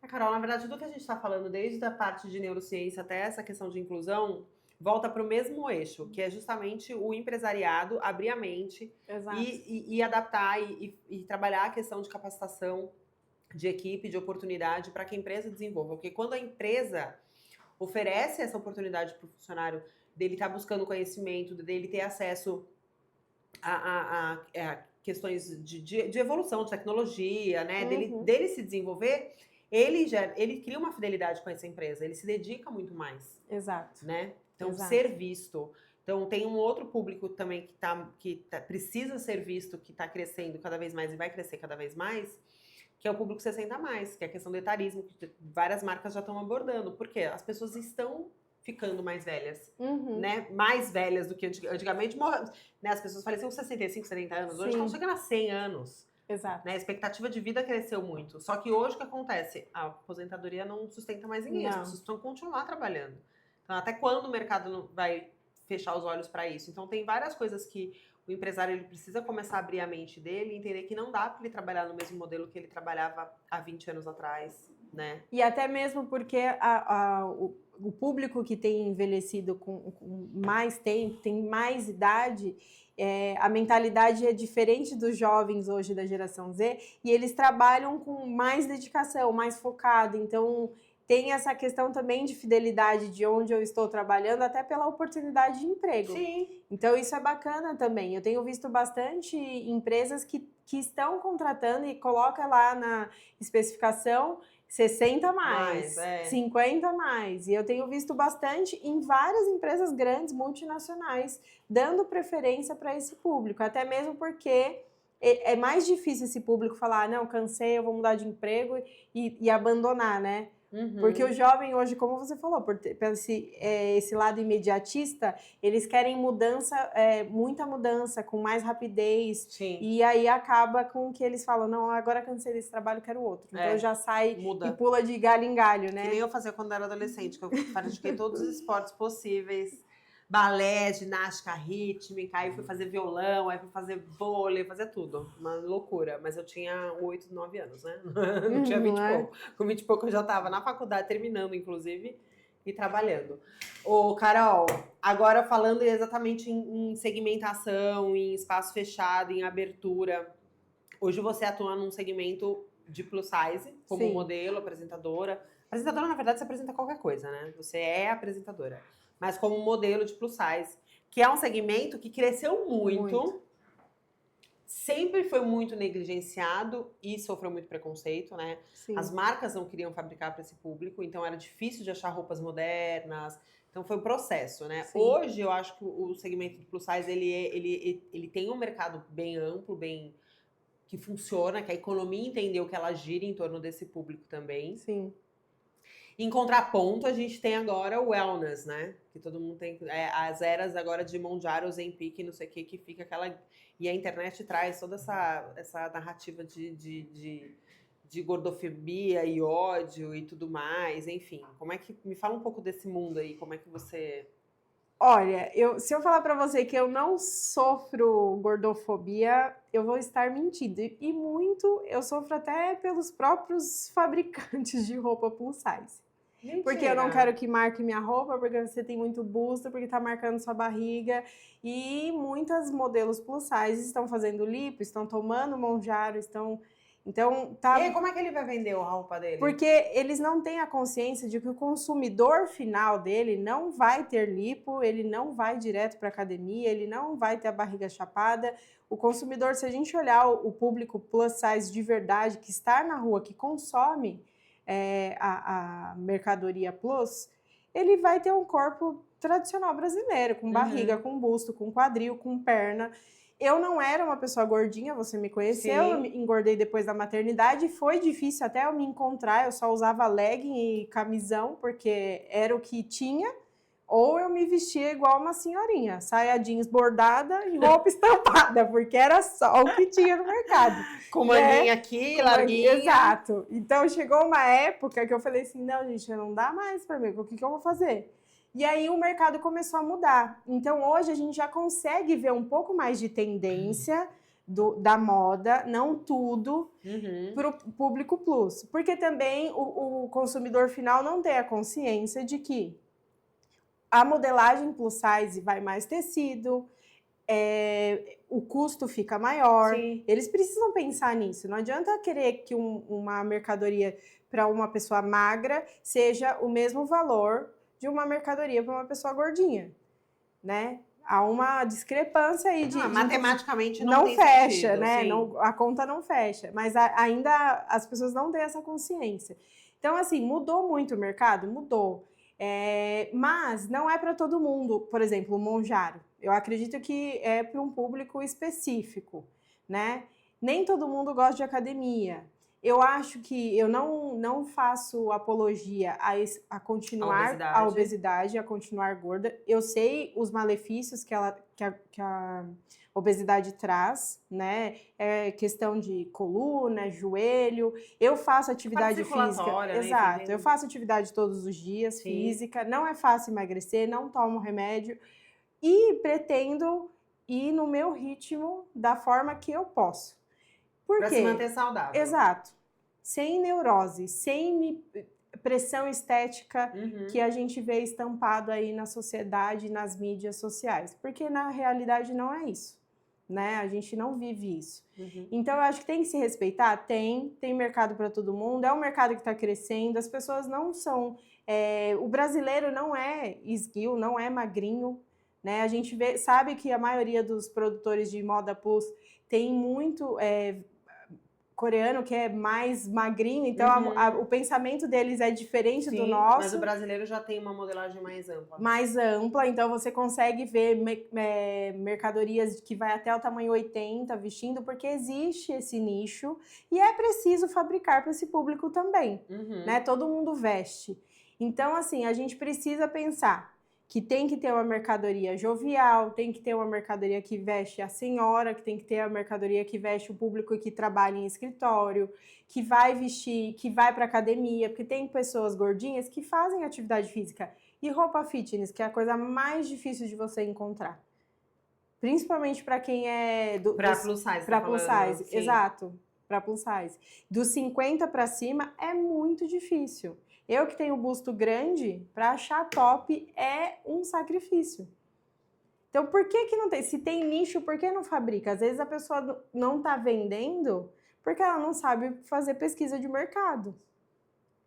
Carol, na verdade, tudo que a gente está falando, desde a parte de neurociência até essa questão de inclusão, volta para o mesmo eixo, que é justamente o empresariado abrir a mente e adaptar e trabalhar a questão de capacitação de equipe, de oportunidade para que a empresa desenvolva. Porque quando a empresa oferece essa oportunidade para o funcionário dele estar buscando conhecimento, dele ter acesso a questões de evolução, de tecnologia, né? Dele se desenvolver, ele cria uma fidelidade com essa empresa, ele se dedica muito mais. Exato. Né? Então, ser visto. Então, tem um outro público também que precisa ser visto, que está crescendo cada vez mais e vai crescer cada vez mais, que é o público 60+, que é a questão do etarismo, que várias marcas já estão abordando. Por quê? As pessoas estão ficando mais velhas, né? Mais velhas do que antigamente. Né? As pessoas faleciam com 65, 70 anos. Hoje estão chegando a 100 anos. Exato. Né? A expectativa de vida cresceu muito. Só que hoje o que acontece? A aposentadoria não sustenta mais ninguém. As pessoas precisam continuar trabalhando. Então, até quando o mercado não vai fechar os olhos para isso? Então, tem várias coisas que o empresário ele precisa começar a abrir a mente dele e entender que não dá para ele trabalhar no mesmo modelo que ele trabalhava há 20 anos atrás, né? E até mesmo porque o público que tem envelhecido com mais tempo, tem mais idade, a mentalidade é diferente dos jovens hoje da geração Z, e eles trabalham com mais dedicação, mais focado. Então, tem essa questão também de fidelidade de onde eu estou trabalhando, até pela oportunidade de emprego. Sim. Então, isso é bacana também. Eu tenho visto bastante empresas que estão contratando e coloca lá na especificação 60+, 50+. E eu tenho visto bastante em várias empresas grandes, multinacionais, dando preferência para esse público. Até mesmo porque é mais difícil esse público falar, não, cansei, eu vou mudar de emprego e abandonar, né? Porque o jovem hoje, como você falou, por esse lado imediatista, eles querem mudança, muita mudança, com mais rapidez. Sim. E aí acaba com que eles falam, não, agora cansei desse trabalho, quero outro. Então já sai e pula de galho em galho, né? Que nem eu fazia quando era adolescente, que eu pratiquei todos os esportes possíveis. Balé, ginástica rítmica, aí fui fazer violão, aí fui fazer vôlei, fazer tudo. Uma loucura. Mas eu tinha 8, 9 anos, né? Não tinha 20 e pouco. Com 20 e pouco eu já estava na faculdade, terminando, inclusive, e trabalhando. Ô, Carol, agora falando exatamente em segmentação, em espaço fechado, em abertura. Hoje você atua num segmento de plus size, como modelo, apresentadora. Apresentadora, na verdade, você apresenta qualquer coisa, né? Você é apresentadora. Mas como modelo de plus size, que é um segmento que cresceu muito, sempre foi muito negligenciado e sofreu muito preconceito, né? Sim. As marcas não queriam fabricar para esse público, então era difícil de achar roupas modernas, então foi um processo, né? Sim. Hoje eu acho que o segmento de plus size, ele tem um mercado bem amplo, bem que funciona, que a economia entendeu que ela gira em torno desse público também. Sim. Em contraponto, a gente tem agora o wellness, né? Que todo mundo tem. As eras agora de Mounjaro, Ozempic, não sei o que fica aquela. E a internet traz toda essa narrativa de gordofobia e ódio e tudo mais. Enfim, como é que. Me fala um pouco desse mundo aí, como é que você. Olha, se eu falar para você que eu não sofro gordofobia, eu vou estar mentindo. E muito eu sofro até pelos próprios fabricantes de roupa plus size. Mentira. Porque eu não quero que marque minha roupa, porque você tem muito busto, porque tá marcando sua barriga. E muitas modelos plus size estão fazendo lipo, estão tomando Mounjaro, estão... Então, tá... E aí, como é que ele vai vender a roupa dele? Porque eles não têm a consciência de que o consumidor final dele não vai ter lipo, ele não vai direto para academia, ele não vai ter a barriga chapada. O consumidor, se a gente olhar o público plus size de verdade, que está na rua, que consome a mercadoria plus, ele vai ter um corpo tradicional brasileiro, com barriga, com busto, com quadril, com perna. Eu não era uma pessoa gordinha, você me conheceu, Sim. eu engordei depois da maternidade, foi difícil até eu me encontrar, eu só usava legging e camisão, porque era o que tinha, ou eu me vestia igual uma senhorinha, saia jeans bordada e roupa estampada, porque era só o que tinha no mercado. Com manguinha aqui, larguinha. Exato. Então chegou uma época que eu falei assim, não, gente, não dá mais para mim, o que eu vou fazer? E aí o mercado começou a mudar. Então hoje a gente já consegue ver um pouco mais de tendência da moda, não tudo, para o público plus. Porque também o consumidor final não tem a consciência de que a modelagem plus size vai mais tecido, o custo fica maior. Sim. Eles precisam pensar nisso. Não adianta querer que uma mercadoria para uma pessoa magra seja o mesmo valor de uma mercadoria para uma pessoa gordinha, né? Há uma discrepância aí matematicamente não tem fecha, sentido, né? Não, a conta não fecha, mas ainda as pessoas não têm essa consciência. Então, assim, mudou muito o mercado? Mudou. Mas não é para todo mundo. Por exemplo, o Mounjaro. Eu acredito que é para um público específico, né? Nem todo mundo gosta de academia. Eu acho que eu não faço apologia a continuar a obesidade, a continuar gorda. Eu sei os malefícios que a obesidade traz, né? Questão de coluna, joelho. Eu faço atividade física. Né? Exato. Eu faço atividade todos os dias, física. Não é fácil emagrecer, não tomo remédio. E pretendo ir no meu ritmo da forma que eu posso. Para se manter saudável. Exato. Sem neurose, sem pressão estética que a gente vê estampado aí na sociedade, nas mídias sociais. Porque na realidade não é isso, né? A gente não vive isso. Então eu acho que tem que se respeitar. Tem mercado para todo mundo. É um mercado que está crescendo. As pessoas não são... o brasileiro não é esguio, não é magrinho, né? A gente sabe que a maioria dos produtores de moda plus tem muito coreano que é mais magrinho, então o pensamento deles é diferente do nosso. Mas o brasileiro já tem uma modelagem mais ampla. Mais ampla, então você consegue ver mercadorias que vai até o tamanho 80 vestindo, porque existe esse nicho e é preciso fabricar para esse público também, né? Todo mundo veste. Então, assim, a gente precisa pensar que tem que ter uma mercadoria jovial, tem que ter uma mercadoria que veste a senhora, que tem que ter a mercadoria que veste o público que trabalha em escritório, que vai vestir, que vai para academia, porque tem pessoas gordinhas que fazem atividade física. E roupa fitness, que é a coisa mais difícil de você encontrar. Principalmente para quem é... Para plus size. Para plus size, exato. Para plus size. Dos 50 para cima é muito difícil. Eu que tenho busto grande, para achar top é um sacrifício. Então, por que não tem? Se tem nicho, por que não fabrica? Às vezes a pessoa não está vendendo porque ela não sabe fazer pesquisa de mercado.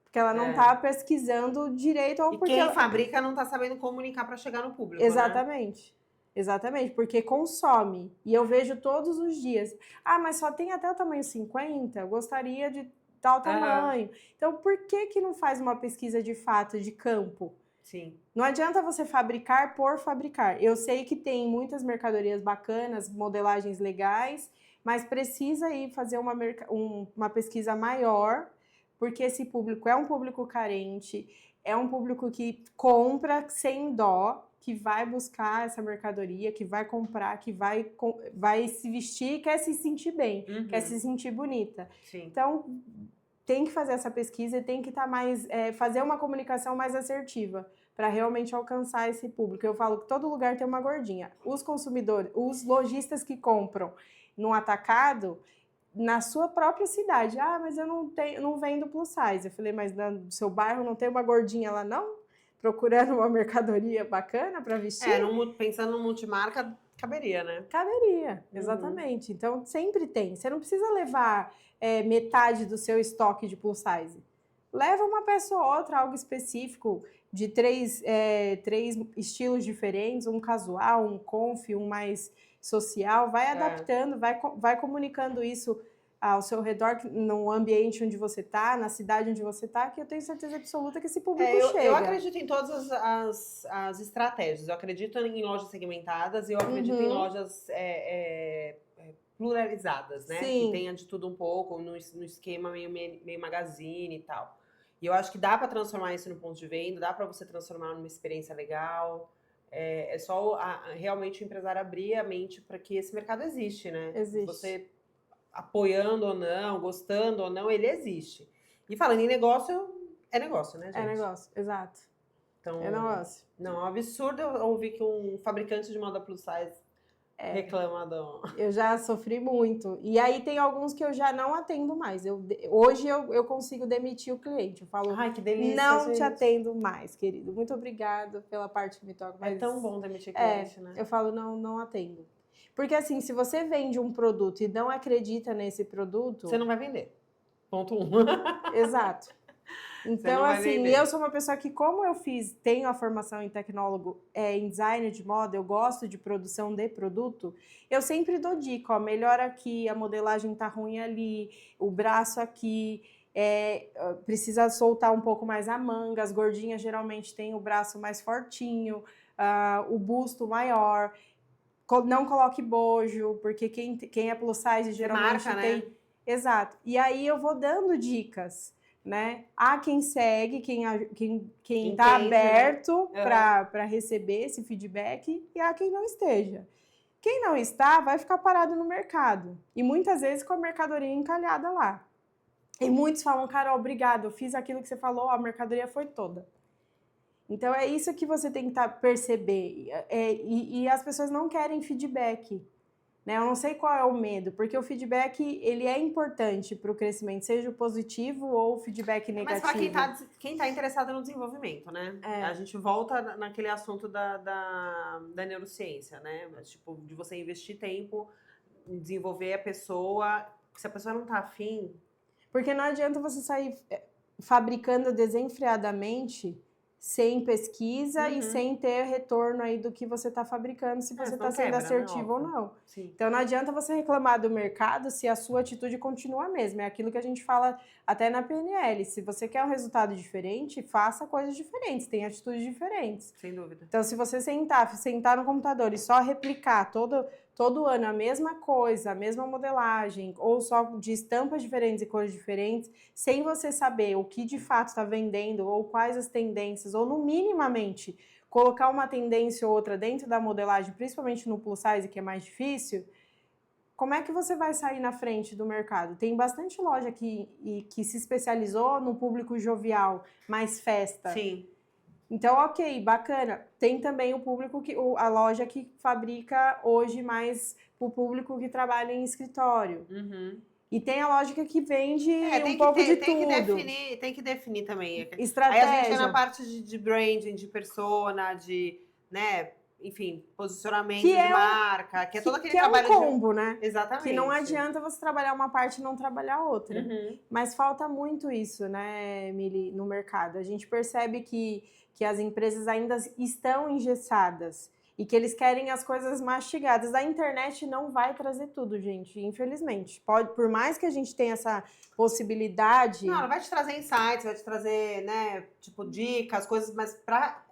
Porque ela não está pesquisando direito. Ou porque quem fabrica não está sabendo comunicar para chegar no público, exatamente. Né? Exatamente, porque consome. E eu vejo todos os dias. Ah, mas só tem até o tamanho 50? Eu gostaria de tal tamanho. Então, por que não faz uma pesquisa de fato, de campo? Sim. Não adianta você fabricar por fabricar. Eu sei que tem muitas mercadorias bacanas, modelagens legais, mas precisa ir fazer uma pesquisa maior porque esse público é um público carente, é um público que compra sem dó, que vai buscar essa mercadoria, que vai comprar, que vai se vestir, quer se sentir bem, quer se sentir bonita. Sim. Então, tem que fazer essa pesquisa e tem que estar mais, fazer uma comunicação mais assertiva para realmente alcançar esse público. Eu falo que todo lugar tem uma gordinha. Os consumidores, os lojistas que compram no atacado, na sua própria cidade. Ah, mas eu não vendo plus size. Eu falei, mas no seu bairro não tem uma gordinha lá não? Procurando uma mercadoria bacana para vestir? Pensando no multimarca, caberia, né? Caberia, exatamente. Então, sempre tem. Você não precisa levar metade do seu estoque de plus size. Leva uma peça ou outra, algo específico, de três estilos diferentes, um casual, um comfy, um mais social. Vai adaptando, vai comunicando isso ao seu redor, no ambiente onde você está, na cidade onde você está, que eu tenho certeza absoluta que esse público chega. Eu acredito em todas as estratégias. Eu acredito em lojas segmentadas e eu acredito em lojas pluralizadas, né? Sim. Que tenha de tudo um pouco, no esquema meio magazine e tal. E eu acho que dá para transformar isso no ponto de venda, dá para você transformar numa experiência legal. É só realmente o empresário abrir a mente para que esse mercado existe, né? Existe. Você apoiando ou não, gostando ou não, ele existe. E falando em negócio, é negócio, né, gente? É negócio, exato. Então, é negócio. Não, é um absurdo eu ouvir que um fabricante de moda plus size reclama do... Eu já sofri muito. E aí tem alguns que eu já não atendo mais. Hoje eu consigo demitir o cliente. Eu falo, ai, que delícia, não gente. te atendo mais, querido. Muito obrigada pela parte que me toca. Mas é tão bom demitir cliente, né? Eu falo, não atendo. Porque assim, se você vende um produto e não acredita nesse produto... Você não vai vender. Ponto 1. Exato. Então, assim, eu sou uma pessoa que, como eu tenho a formação em tecnólogo, em design de moda, eu gosto de produção de produto, eu sempre dou dica, ó, melhora aqui, a modelagem tá ruim ali, o braço aqui, precisa soltar um pouco mais a manga, as gordinhas geralmente têm o braço mais fortinho, o busto maior, não coloque bojo, porque quem é plus size geralmente marca, tem... Né? Exato. E aí eu vou dando dicas, né? Há quem segue, quem tá aberto, né? para receber esse feedback, e há quem não esteja. Quem não está, vai ficar parado no mercado. E muitas vezes com a mercadoria encalhada lá. E muitos falam, Carol, obrigada, eu fiz aquilo que você falou, a mercadoria foi toda. Então é isso que você tem que perceber. E as pessoas não querem feedback. Né? Eu não sei qual é o medo, porque o feedback ele é importante para o crescimento, seja o positivo ou o feedback negativo. Mas para quem tá interessado no desenvolvimento, né? A gente volta naquele assunto da neurociência, né? Tipo, de você investir tempo em desenvolver a pessoa. Se a pessoa não tá afim... Porque não adianta você sair fabricando desenfreadamente sem pesquisa e sem ter retorno aí do que você está fabricando, se você está sendo assertivo ou não. Sim. Então não adianta você reclamar do mercado se a sua atitude continua a mesma. É aquilo que a gente fala até na PNL. Se você quer um resultado diferente, faça coisas diferentes, tenha atitudes diferentes. Sem dúvida. Então se você sentar no computador e só replicar todo ano a mesma coisa, a mesma modelagem, ou só de estampas diferentes e cores diferentes, sem você saber o que de fato está vendendo, ou quais as tendências, ou no minimamente colocar uma tendência ou outra dentro da modelagem, principalmente no plus size, que é mais difícil, como é que você vai sair na frente do mercado? Tem bastante loja que se especializou no público jovial, mais festa. Sim. Então, ok, bacana. Tem também o público, a loja que fabrica hoje mais o público que trabalha em escritório. E tem a lógica que vende um pouco de tudo. Tem que definir também. Estratégia. Aí a gente vai na parte de branding, de persona, de, né, enfim, posicionamento de marca, que é todo aquele trabalho. Que é um combo, né? Exatamente. Que não adianta você trabalhar uma parte e não trabalhar outra. Mas falta muito isso, né, Mili, no mercado. A gente percebe que as empresas ainda estão engessadas e que eles querem as coisas mastigadas. A internet não vai trazer tudo, gente, infelizmente. Por mais que a gente tenha essa possibilidade... Não, ela vai te trazer insights, vai te trazer, né, tipo, dicas, coisas, mas para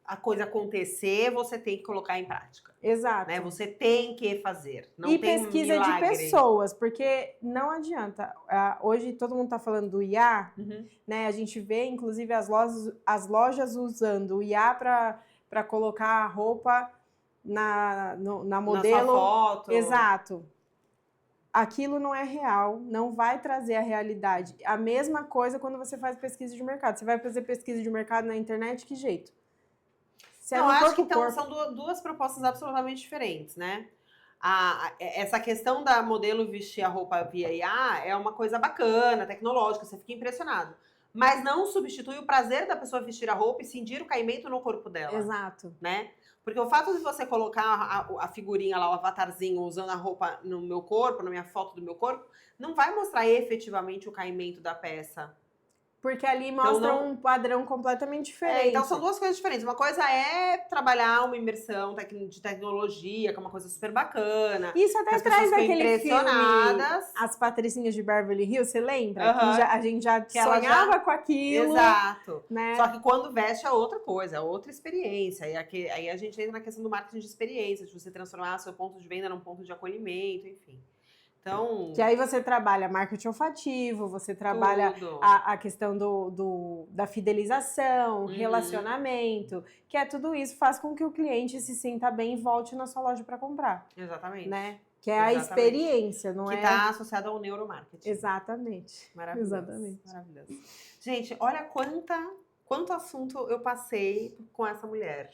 a coisa acontecer, você tem que colocar em prática. Exato. Né? Você tem que fazer. Não E tem pesquisa milagre. de pessoas, porque não adianta. Hoje todo mundo está falando do IA, né? A gente vê, inclusive, as lojas usando o IA para colocar a roupa na modelo. Na sua foto. Exato. Aquilo não é real, não vai trazer a realidade. A mesma coisa quando você faz pesquisa de mercado. Você vai fazer pesquisa de mercado na internet, que jeito? Não, acho que então, são duas propostas absolutamente diferentes, né? Essa questão da modelo vestir a roupa via IA é uma coisa bacana, tecnológica, você fica impressionado. Mas não substitui o prazer da pessoa vestir a roupa e sentir o caimento no corpo dela. Exato. Né? Porque o fato de você colocar a figurinha lá, o avatarzinho, usando a roupa no meu corpo, na minha foto do meu corpo, não vai mostrar efetivamente o caimento da peça. Porque ali mostra um padrão completamente diferente. Então são duas coisas diferentes. Uma coisa é trabalhar uma imersão de tecnologia, que é uma coisa super bacana. Isso até traz aquele filme As Patricinhas de Beverly Hills, você lembra? Que a gente já sonhava com aquilo. Exato. Né? Só que quando veste é outra coisa, é outra experiência. Aí a gente entra na questão do marketing de experiência, de você transformar seu ponto de venda num ponto de acolhimento, enfim. Então, que aí você trabalha marketing olfativo, você trabalha a questão da fidelização, relacionamento, que é tudo isso, faz com que o cliente se sinta bem e volte na sua loja para comprar. Exatamente. Né? Que é a experiência, não é? Que está associada ao neuromarketing. Exatamente. Maravilhoso. Exatamente. Maravilhoso. Gente, olha quanto assunto eu passei com essa mulher.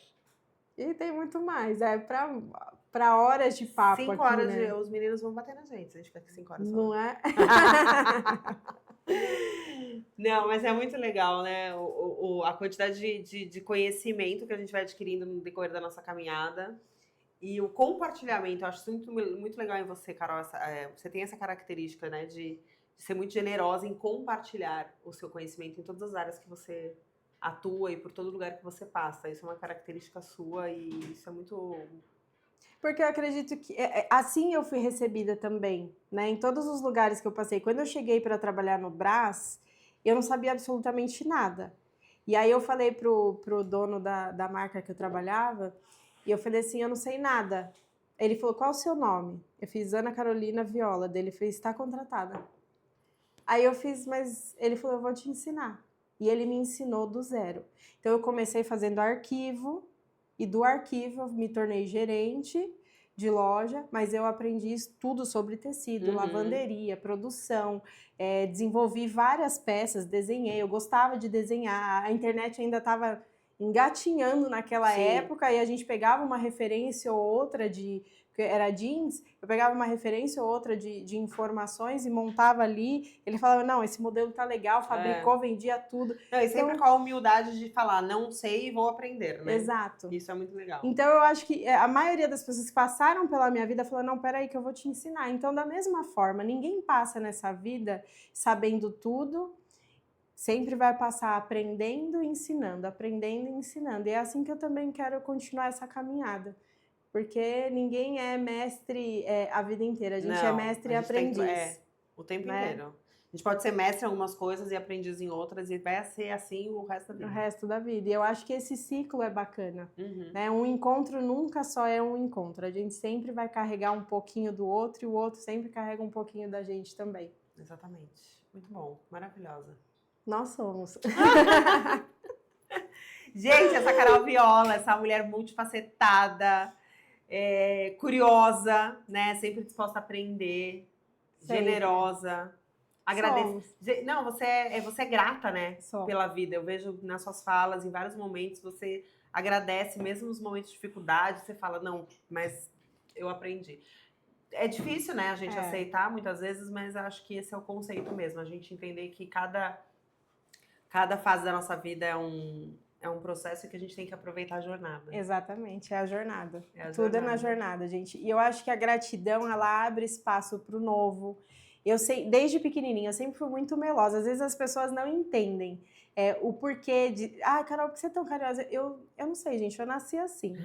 E tem muito mais, para horas de papo 5 aqui, horas né? Os meninos vão bater na gente, se a gente ficar aqui 5 horas. Não é? Não, mas é muito legal, né? A quantidade de conhecimento que a gente vai adquirindo no decorrer da nossa caminhada. E o compartilhamento, eu acho isso muito, muito legal em você, Carol. Você tem essa característica, né? De ser muito generosa em compartilhar o seu conhecimento em todas as áreas que você atua e por todo lugar que você passa. Isso é uma característica sua e isso é muito... Porque eu acredito que assim eu fui recebida também, né? Em todos os lugares que eu passei. Quando eu cheguei para trabalhar no Brás, eu não sabia absolutamente nada. E aí eu falei pro dono da marca que eu trabalhava, e eu falei assim, eu não sei nada. Ele falou, qual o seu nome? Eu fiz Ana Carolina Viola. Dele fez, está contratada. Aí eu fiz, mas ele falou, eu vou te ensinar. E ele me ensinou do zero. Então, eu comecei fazendo arquivo, e do arquivo eu me tornei gerente de loja, mas eu aprendi tudo sobre tecido, lavanderia, produção, desenvolvi várias peças, desenhei, eu gostava de desenhar, a internet ainda estava engatinhando naquela época, e a gente pegava uma referência ou outra porque era jeans, eu pegava uma referência ou outra de informações e montava ali, ele falava, não, esse modelo tá legal, fabricou, vendia tudo. Não, e sempre com a humildade de falar, não sei e vou aprender, né? Exato. Isso é muito legal. Então, eu acho que a maioria das pessoas que passaram pela minha vida falou, não, peraí que eu vou te ensinar. Então, da mesma forma, ninguém passa nessa vida sabendo tudo, sempre vai passar aprendendo e ensinando, aprendendo e ensinando. E é assim que eu também quero continuar essa caminhada. Porque ninguém é mestre a vida inteira, a gente é mestre e aprendiz. O tempo inteiro. A gente pode ser mestre em algumas coisas e aprendiz em outras, e vai ser assim o resto da vida. O resto da vida. E eu acho que esse ciclo é bacana. Né? Um encontro nunca só é um encontro. A gente sempre vai carregar um pouquinho do outro, e o outro sempre carrega um pouquinho da gente também. Exatamente. Muito bom. Maravilhosa. Nós somos. Gente, essa Carol Viola, essa mulher multifacetada, curiosa, né? Sempre disposta a aprender, generosa. Agradece. Não, você é grata, né? Pela vida. Eu vejo nas suas falas, em vários momentos, você agradece, mesmo nos momentos de dificuldade, você fala, não, mas eu aprendi. É difícil, né, a gente aceitar muitas vezes, mas acho que esse é o conceito mesmo. A gente entender que cada fase da nossa vida é um processo que a gente tem que aproveitar a jornada. Exatamente, é a jornada. Tudo é na jornada, gente. E eu acho que a gratidão, ela abre espaço para o novo. Eu sei, desde pequenininha, eu sempre fui muito melosa. Às vezes as pessoas não entendem. o porquê de... Carol, por que você é tão carinhosa? Eu não sei, gente, eu nasci assim.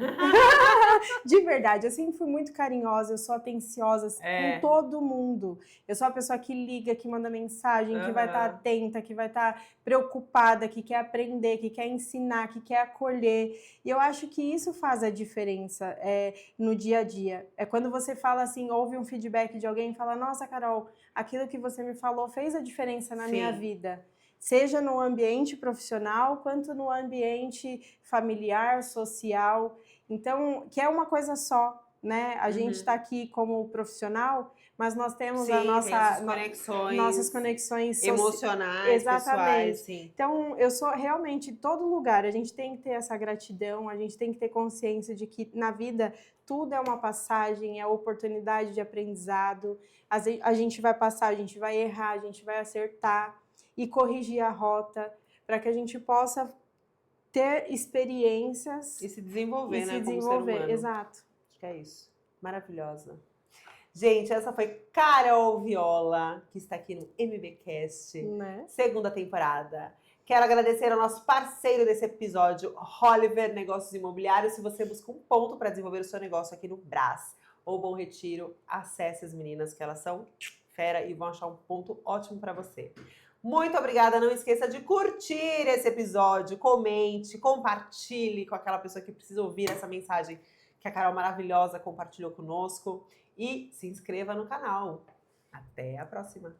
De verdade, eu sempre fui muito carinhosa, eu sou atenciosa com todo mundo. Eu sou a pessoa que liga, que manda mensagem, que vai estar atenta, que vai estar preocupada, que quer aprender, que quer ensinar, que quer acolher. E eu acho que isso faz a diferença no dia a dia. É quando você fala assim, ouve um feedback de alguém e fala, nossa, Carol, aquilo que você me falou fez a diferença na minha vida. Seja no ambiente profissional, quanto no ambiente familiar, social. Então, que é uma coisa só, né? A gente está aqui como profissional, mas nós temos nossas conexões emocionais, pessoais. Sim. Então, eu sou realmente, em todo lugar, a gente tem que ter essa gratidão, a gente tem que ter consciência de que na vida tudo é uma passagem, é oportunidade de aprendizado. A gente vai passar, a gente vai errar, a gente vai acertar e corrigir a rota para que a gente possa ter experiências e se desenvolver, né, como ser humano. Exato. Acho que é isso. Maravilhosa. Gente, essa foi Carol Viola, que está aqui no MBcast, segunda temporada. Quero agradecer ao nosso parceiro desse episódio, Oliver Negócios Imobiliários. Se você busca um ponto para desenvolver o seu negócio aqui no Brás ou Bom Retiro, acesse as meninas, que elas são fera e vão achar um ponto ótimo para você. Muito obrigada, não esqueça de curtir esse episódio, comente, compartilhe com aquela pessoa que precisa ouvir essa mensagem que a Carol maravilhosa compartilhou conosco e se inscreva no canal. Até a próxima!